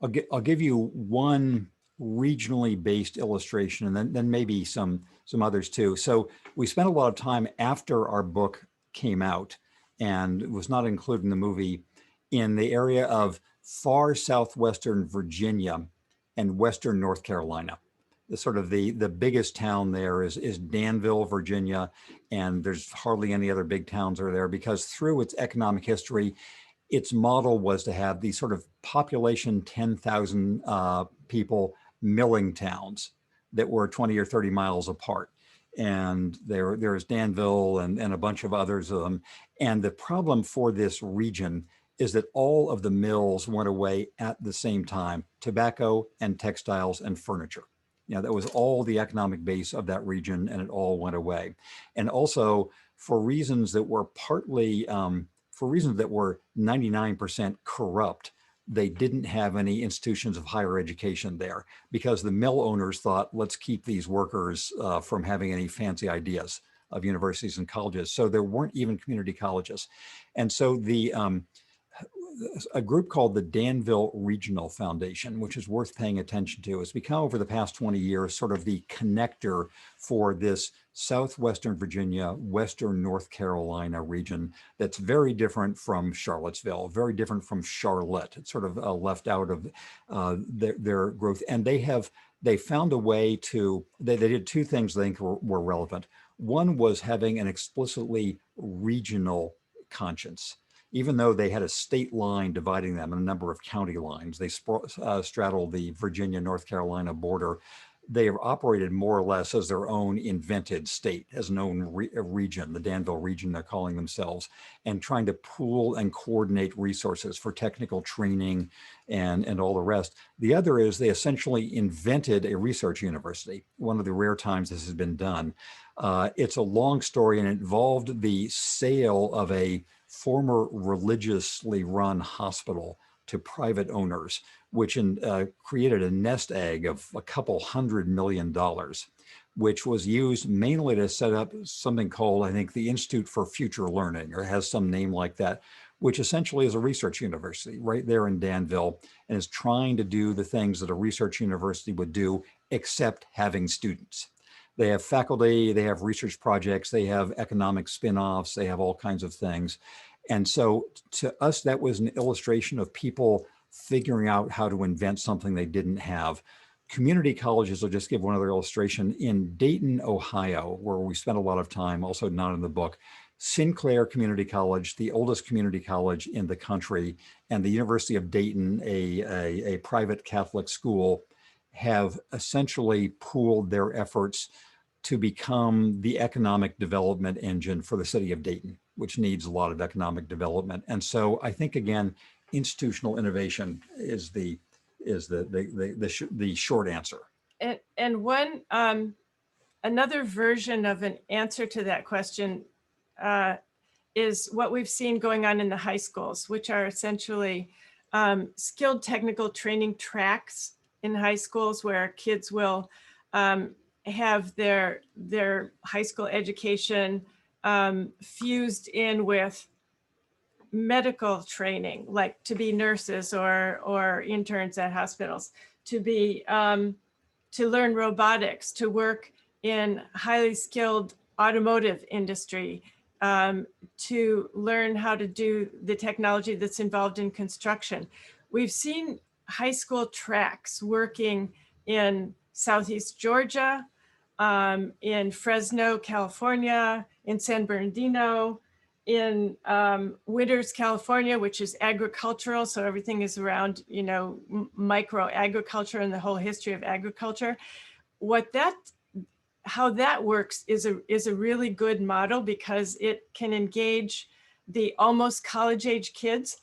I'll give you one regionally based illustration, and then maybe some others too. So we spent a lot of time after our book came out, and it was not included in the movie, in the area of far southwestern Virginia and western North Carolina. The biggest town there is Danville, Virginia, and there's hardly any other big towns are there, because through its economic history, its model was to have these sort of population 10,000 people milling towns that were 20 or 30 miles apart. And there's Danville and a bunch of others of them. And the problem for this region is that all of the mills went away at the same time: tobacco and textiles and furniture. That was all the economic base of that region, and it all went away. And also for reasons that were partly, for reasons that were 99% corrupt, they didn't have any institutions of higher education there, because the mill owners thought, let's keep these workers from having any fancy ideas of universities and colleges. So there weren't even community colleges. And so a group called the Danville Regional Foundation, which is worth paying attention to, has become over the past 20 years sort of the connector for this southwestern Virginia, western North Carolina region that's very different from Charlottesville, very different from Charlotte. It's sort of left out of their growth. And they found a way to, they did two things I think were relevant. One was having an explicitly regional conscience. Even though they had a state line dividing them and a number of county lines, they straddled the Virginia-North Carolina border. They have operated more or less as their own invented state, as an own region, the Danville region they're calling themselves, and trying to pool and coordinate resources for technical training and all the rest. The other is they essentially invented a research university, one of the rare times this has been done. It's a long story, and it involved the sale of a former religiously run hospital to private owners, which created a nest egg of a couple $100 million, which was used mainly to set up something called, I think, the Institute for Future Learning, or has some name like that, which essentially is a research university right there in Danville, and is trying to do the things that a research university would do, except having students. They have faculty, they have research projects, they have economic spin-offs, they have all kinds of things. And so to us, that was an illustration of people figuring out how to invent something they didn't have. Community colleges, I'll just give one other illustration. In Dayton, Ohio, where we spent a lot of time, also not in the book, Sinclair Community College, the oldest community college in the country, and the University of Dayton, a private Catholic school, have essentially pooled their efforts to become the economic development engine for the city of Dayton, which needs a lot of economic development. And so I think, again, institutional innovation is the short answer. And one another version of an answer to that question is what we've seen going on in the high schools, which are essentially skilled technical training tracks in high schools, where kids will have their high school education fused in with medical training, like to be nurses or interns at hospitals, to learn robotics, to work in highly skilled automotive industry, to learn how to do the technology that's involved in construction. We've seen high school tracks working in Southeast Georgia, in Fresno, California, in San Bernardino, in Winters, California, which is agricultural. So everything is around, micro agriculture and the whole history of agriculture. How that works is a really good model, because it can engage the almost college age kids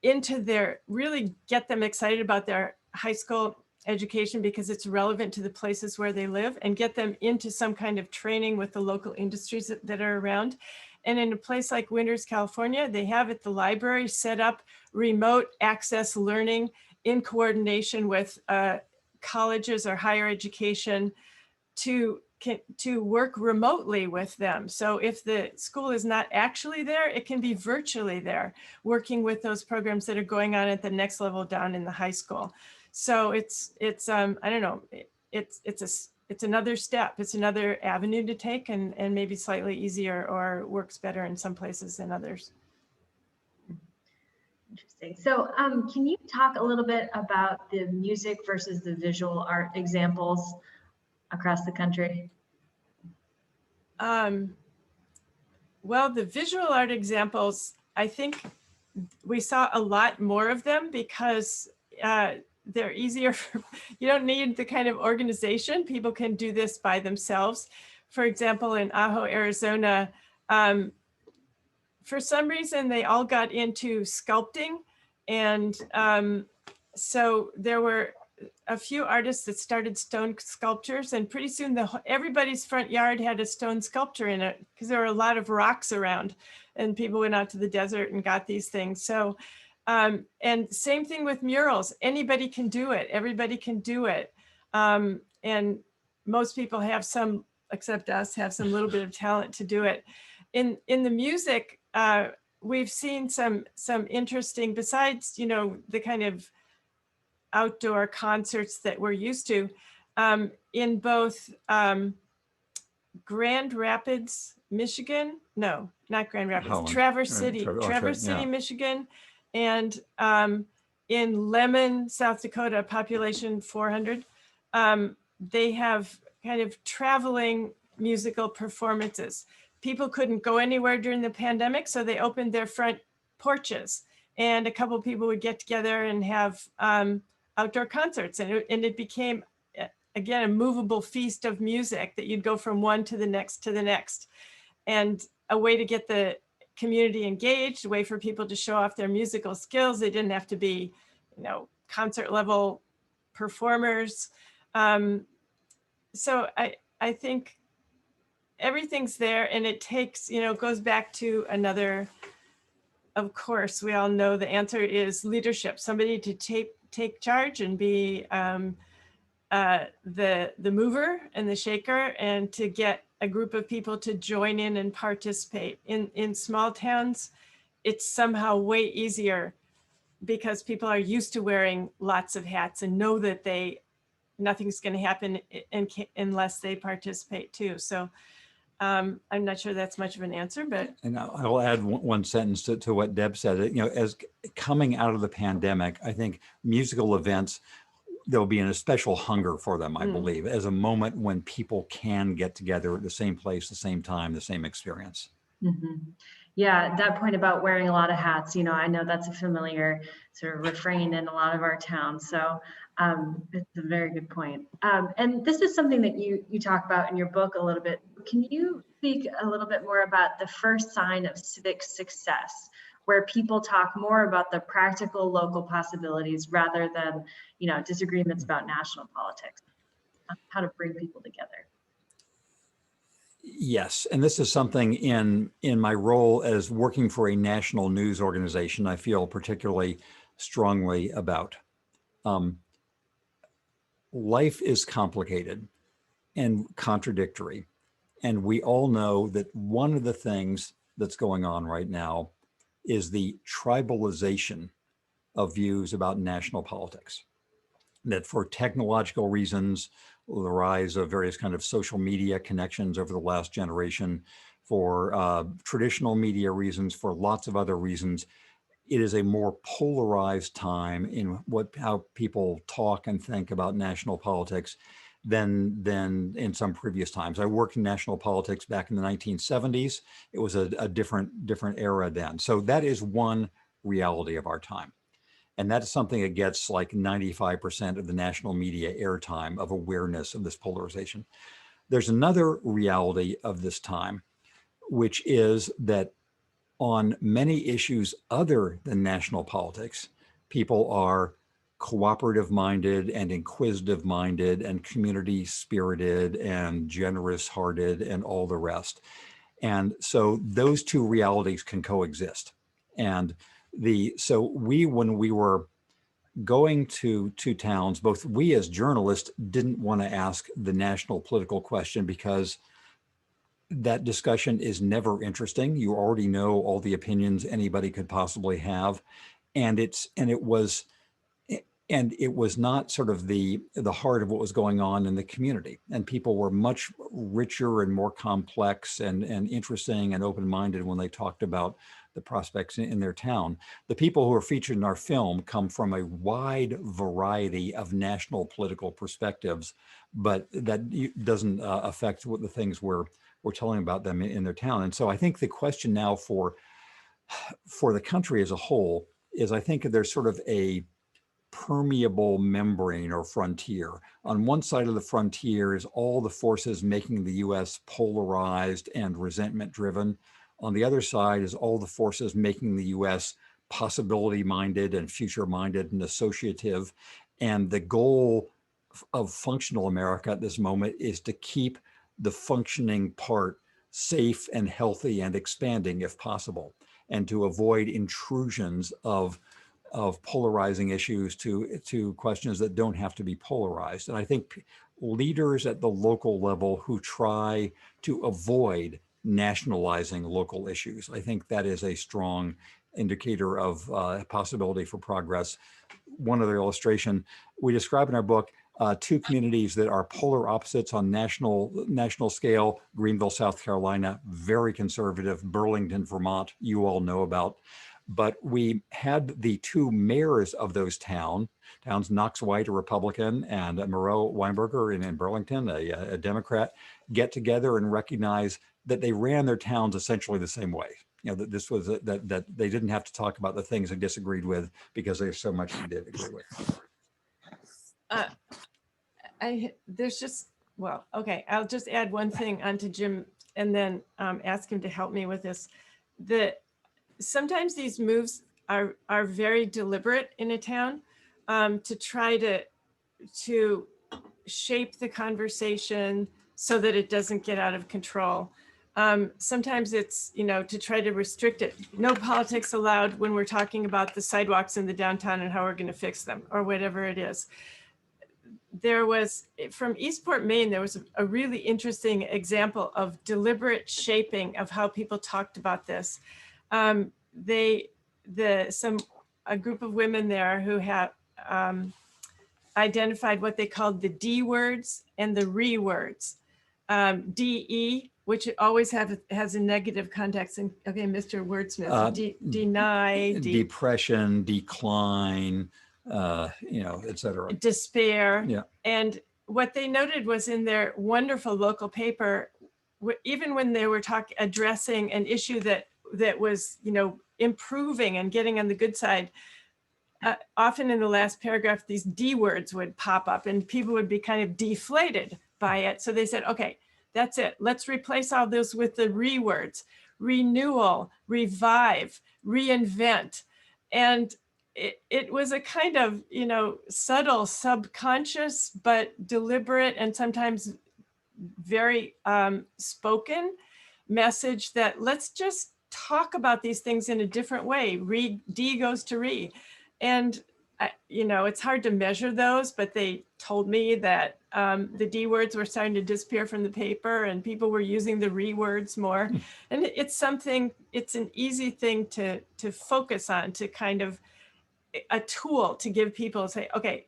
into really get them excited about their high school education because it's relevant to the places where they live, and get them into some kind of training with the local industries that are around. And in a place like Winters, California, they have at the library set up remote access learning in coordination with colleges or higher education to work remotely with them. So if the school is not actually there, it can be virtually there, working with those programs that are going on at the next level down in the high school. So it's I don't know, it's another step, it's another avenue to take, and maybe slightly easier or works better in some places than others. Interesting. So can you talk a little bit about the music versus the visual art examples across the country? Well, the visual art examples, I think we saw a lot more of them because they're easier. You don't need the kind of organization. People can do this by themselves. For example, in Ajo, Arizona, for some reason, they all got into sculpting. And so there were a few artists that started stone sculptures, and pretty soon everybody's front yard had a stone sculpture in it because there were a lot of rocks around, and people went out to the desert and got these things. So, and same thing with murals. Anybody can do it. Everybody can do it. And most people have some, except us, have some little bit of talent to do it. In the music, we've seen some interesting, besides, you know, the kind of outdoor concerts that we're used to, in both Grand Rapids, Michigan. No, not Grand Rapids, Holland. Traverse City, Traverse, City, yeah. Michigan, and in Lemon, South Dakota, population 400. They have kind of traveling musical performances. People couldn't go anywhere during the pandemic, so they opened their front porches, and a couple of people would get together and have outdoor concerts, and it became, again, a movable feast of music that you'd go from one to the next, and a way to get the community engaged, a way for people to show off their musical skills. They didn't have to be, you know, concert level performers. So I think everything's there, and it takes, you know, it goes back to another, of course, we all know the answer is leadership, somebody to take charge and be the mover and the shaker, and to get a group of people to join in and participate. In small towns, it's somehow way easier because people are used to wearing lots of hats and know that nothing's going to happen unless they participate too. So I'm not sure that's much of an answer, but. And I'll add one sentence to what Deb said. You know, as coming out of the pandemic, I think musical events, there'll be an especial hunger for them, I believe, as a moment when people can get together at the same place, the same time, the same experience. Mm-hmm. Yeah, that point about wearing a lot of hats, you know, I know that's a familiar sort of refrain in a lot of our towns. So it's a very good point. And this is something that you talk about in your book a little bit. Can you speak a little bit more about the first sign of civic success, where people talk more about the practical local possibilities rather than, you know, disagreements about national politics, how to bring people together? Yes, and this is something in my role as working for a national news organization I feel particularly strongly about. Life is complicated and contradictory, and we all know that one of the things that's going on right now is the tribalization of views about national politics. That for technological reasons, the rise of various kind of social media connections over the last generation, for traditional media reasons, for lots of other reasons, it is a more polarized time in how people talk and think about national politics than in some previous times. I worked in national politics back in the 1970s. It was a different era then. So that is one reality of our time. And that is something that gets like 95% of the national media airtime of awareness of this polarization. There's another reality of this time, which is that on many issues other than national politics, people are cooperative minded and inquisitive minded and community spirited and generous hearted and all the rest. And so those two realities can coexist. And so when we were going to towns, both we as journalists didn't want to ask the national political question because that discussion is never interesting. You already know all the opinions anybody could possibly have. And it was not sort of the heart of what was going on in the community. And people were much richer and more complex and interesting and open-minded when they talked about the prospects in their town. The people who are featured in our film come from a wide variety of national political perspectives, but that doesn't affect what the things we're telling about them in their town. And so I think the question now for the country as a whole is, I think there's sort of a permeable membrane or frontier. On one side of the frontier is all the forces making the US polarized and resentment driven. On the other side is all the forces making the US possibility minded and future minded and associative. And the goal of functional America at this moment is to keep the functioning part safe and healthy and expanding if possible, and to avoid intrusions of polarizing issues to questions that don't have to be polarized. And I think leaders at the local level who try to avoid nationalizing local issues, I think that is a strong indicator of possibility for progress. One other illustration, we describe in our book two communities that are polar opposites on national scale. Greenville, South Carolina, very conservative. Burlington, Vermont, you all know about. But we had the two mayors of those towns, Knox White, a Republican, and Moreau Weinberger in Burlington, a Democrat, get together and recognize that they ran their towns essentially the same way. You know, that this was that they didn't have to talk about the things they disagreed with because there's so much they did agree with. I'll just add one thing onto Jim and then ask him to help me with this. Sometimes these moves are very deliberate in a town to try to shape the conversation so that it doesn't get out of control. Sometimes it's, to try to restrict it. No politics allowed when we're talking about the sidewalks in the downtown and how we're going to fix them or whatever it is. There was, from Eastport, Maine, there was a really interesting example of deliberate shaping of how people talked about this. A group of women there who have identified what they called the D words and the re words. DE, which always has a negative context. And okay, Mr. Wordsmith, deny, depression, decline, et cetera. Despair. Yeah. And what they noted was in their wonderful local paper, even when they were addressing an issue that was, improving and getting on the good side, often in the last paragraph, these D words would pop up and people would be kind of deflated by it. So they said, okay, that's it. Let's replace all those with the re words: renewal, revive, reinvent. And it was a kind of, subtle, subconscious, but deliberate and sometimes very spoken message that let's just talk about these things in a different way. D goes to re. And, it's hard to measure those, but they told me that the D words were starting to disappear from the paper and people were using the re words more. And it's an easy thing to focus on, to kind of a tool to give people, say, okay,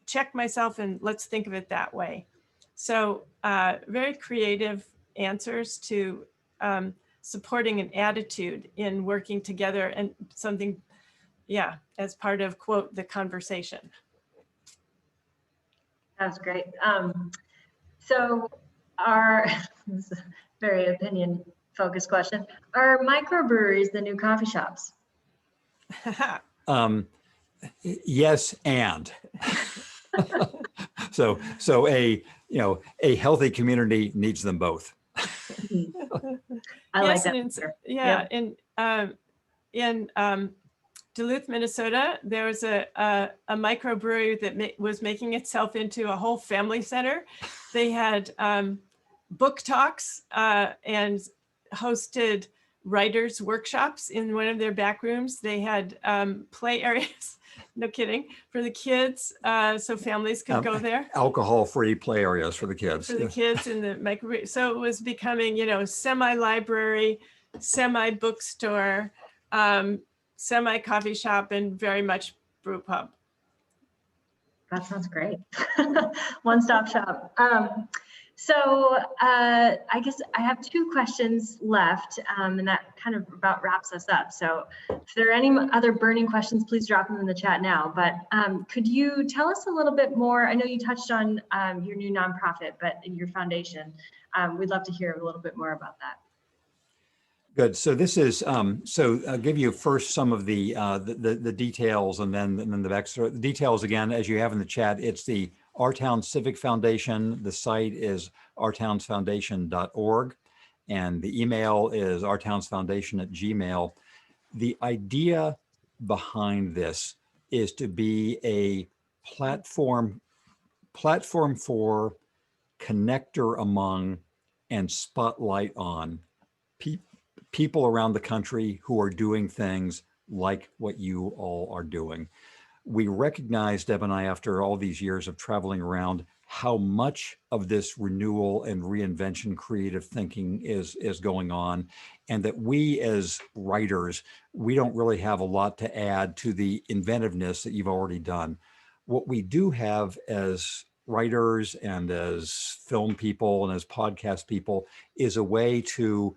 check myself and let's think of it that way. So very creative answers to supporting an attitude in working together and something, as part of, quote, the conversation. That's great. So this is a very opinion focused question. Are microbreweries the new coffee shops? Yes, and so a healthy community needs them both. I like that. In Duluth, Minnesota, there was a microbrewery that was making itself into a whole family center. They had book talks and hosted writers' workshops in one of their back rooms. They had play areas, no kidding, for the kids, so families could go there. Alcohol-free play areas for the kids. For the kids in the microbrewery. So it was becoming, semi-library, semi-bookstore, semi-coffee shop, and very much brew pub. That sounds great. One-stop shop. So I guess I have 2 questions left, and that kind of about wraps us up. So if there are any other burning questions, please drop them in the chat now. But could you tell us a little bit more? I know you touched on your new nonprofit, but your foundation. We'd love to hear a little bit more about that. Good. So this is so I'll give you first some of the details, and then the extra the details again, as you have in the chat. It's the Our Town Civic Foundation. The site is ourtownsfoundation.org, and the email is ourtownsfoundation@gmail.com. The idea behind this is to be a platform for connector among and spotlight on people around the country who are doing things like what you all are doing. We recognize, Deb and I, after all these years of traveling around, how much of this renewal and reinvention creative thinking is going on, and that we as writers, we don't really have a lot to add to the inventiveness that you've already done. What we do have as writers and as film people and as podcast people is a way to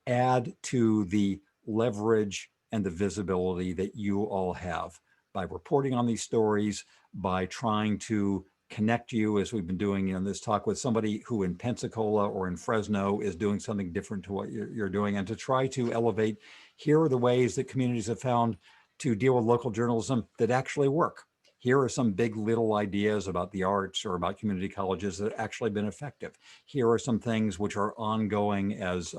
add to the leverage and the visibility that you all have by reporting on these stories, by trying to connect you, as we've been doing in this talk, with somebody who in Pensacola or in Fresno is doing something different to what you're doing, and to try to elevate, here are the ways that communities have found to deal with local journalism that actually work. Here are some big little ideas about the arts or about community colleges that have actually been effective. Here are some things which are ongoing as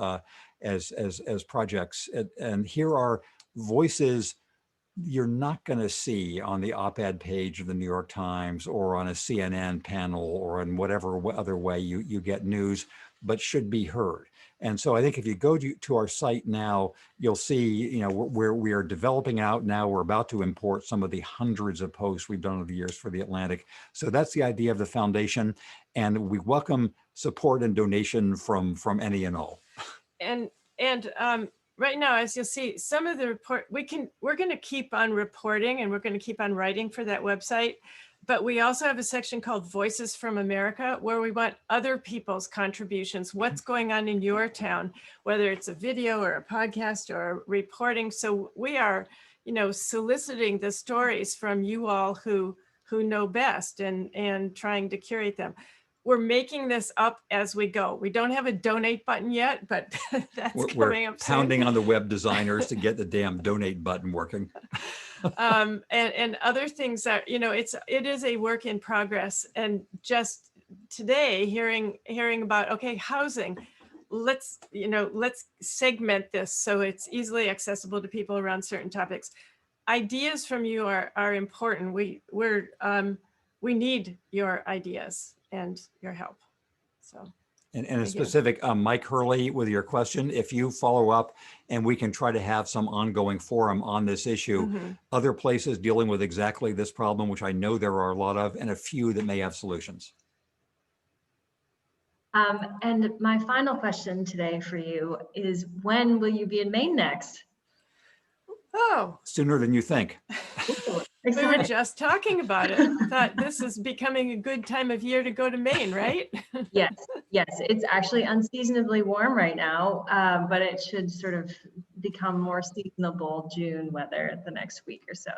projects. And here are voices you're not going to see on the op-ed page of the New York Times or on a CNN panel or in whatever other way you get news, but should be heard. And so I think if you go to our site now, you'll see, where we are developing out now. We're about to import some of the hundreds of posts we've done over the years for the Atlantic. So that's the idea of the foundation, and we welcome support and donation from any and all. And right now, as you'll see, some of the report, we're going to keep on reporting, and we're going to keep on writing for that website. But we also have a section called Voices from America, where we want other people's contributions. What's going on in your town, whether it's a video or a podcast or reporting. So we are, soliciting the stories from you all who know best and trying to curate them. We're making this up as we go. We don't have a donate button yet, but that's coming up soon. We're pounding on the web designers to get the damn donate button working. And other things that, it is a work in progress. And just today, hearing about, okay, housing, let's segment this so it's easily accessible to people around certain topics. Ideas from you are important. We need your ideas and your help. So. And a specific, Mike Hurley, with your question, if you follow up and we can try to have some ongoing forum on this issue, other places dealing with exactly this problem, which I know there are a lot of, and a few that may have solutions. And my final question today for you is, when will you be in Maine next? Oh, sooner than you think. We were just talking about it. Thought this is becoming a good time of year to go to Maine, right? Yes. It's actually unseasonably warm right now, but it should sort of become more seasonable June weather the next week or so.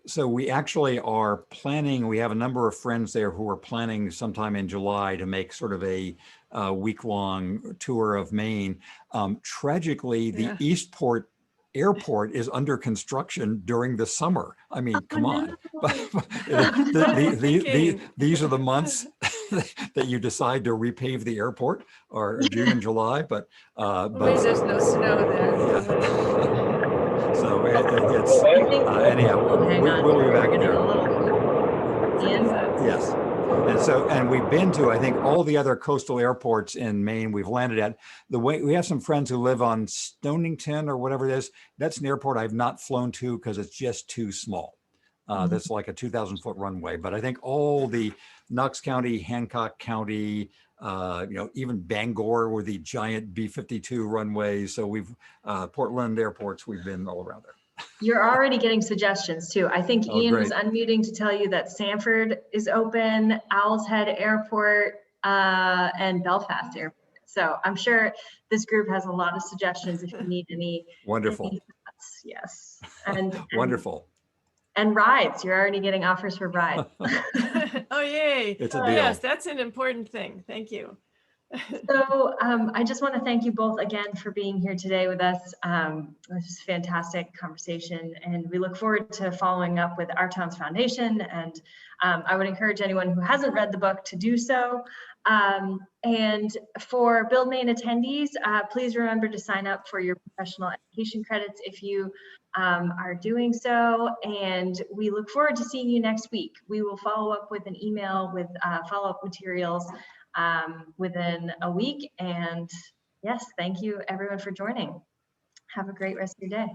So we actually are planning, we have a number of friends there who are planning sometime in July to make sort of a week-long tour of Maine. Tragically, the Eastport Airport is under construction during the summer. I mean, come on. These are the months that you decide to repave the airport, or June and July, but there's no snow there. Yeah. So hang on. We'll be We're back getting there. a little. Ian? Yes. And we've been to, I think, all the other coastal airports in Maine we've landed at. We have some friends who live on Stonington or whatever it is. That's an airport I've not flown to because it's just too small. That's like a 2,000-foot runway. But I think all the Knox County, Hancock County, even Bangor with the giant B-52 runways. So we've Portland airports, we've been all around there. You're already getting suggestions too. I think Ian was great. unmuting to tell you that Sanford is open, Owl's Head Airport, and Belfast Airport. So I'm sure this group has a lot of suggestions if you need any. Wonderful. Any thoughts. Yes. And wonderful. And rides. You're already getting offers for rides. Oh, yay. It's a deal. Yes, that's an important thing. Thank you. So I just want to thank you both again for being here today with us. This was a fantastic conversation, and we look forward to following up with Our Town's Foundation. And I would encourage anyone who hasn't read the book to do so. And for Build Maine attendees, please remember to sign up for your professional education credits if you are doing so. And we look forward to seeing you next week. We will follow up with an email with follow-up materials within a week. And yes, thank you everyone for joining. Have a great rest of your day.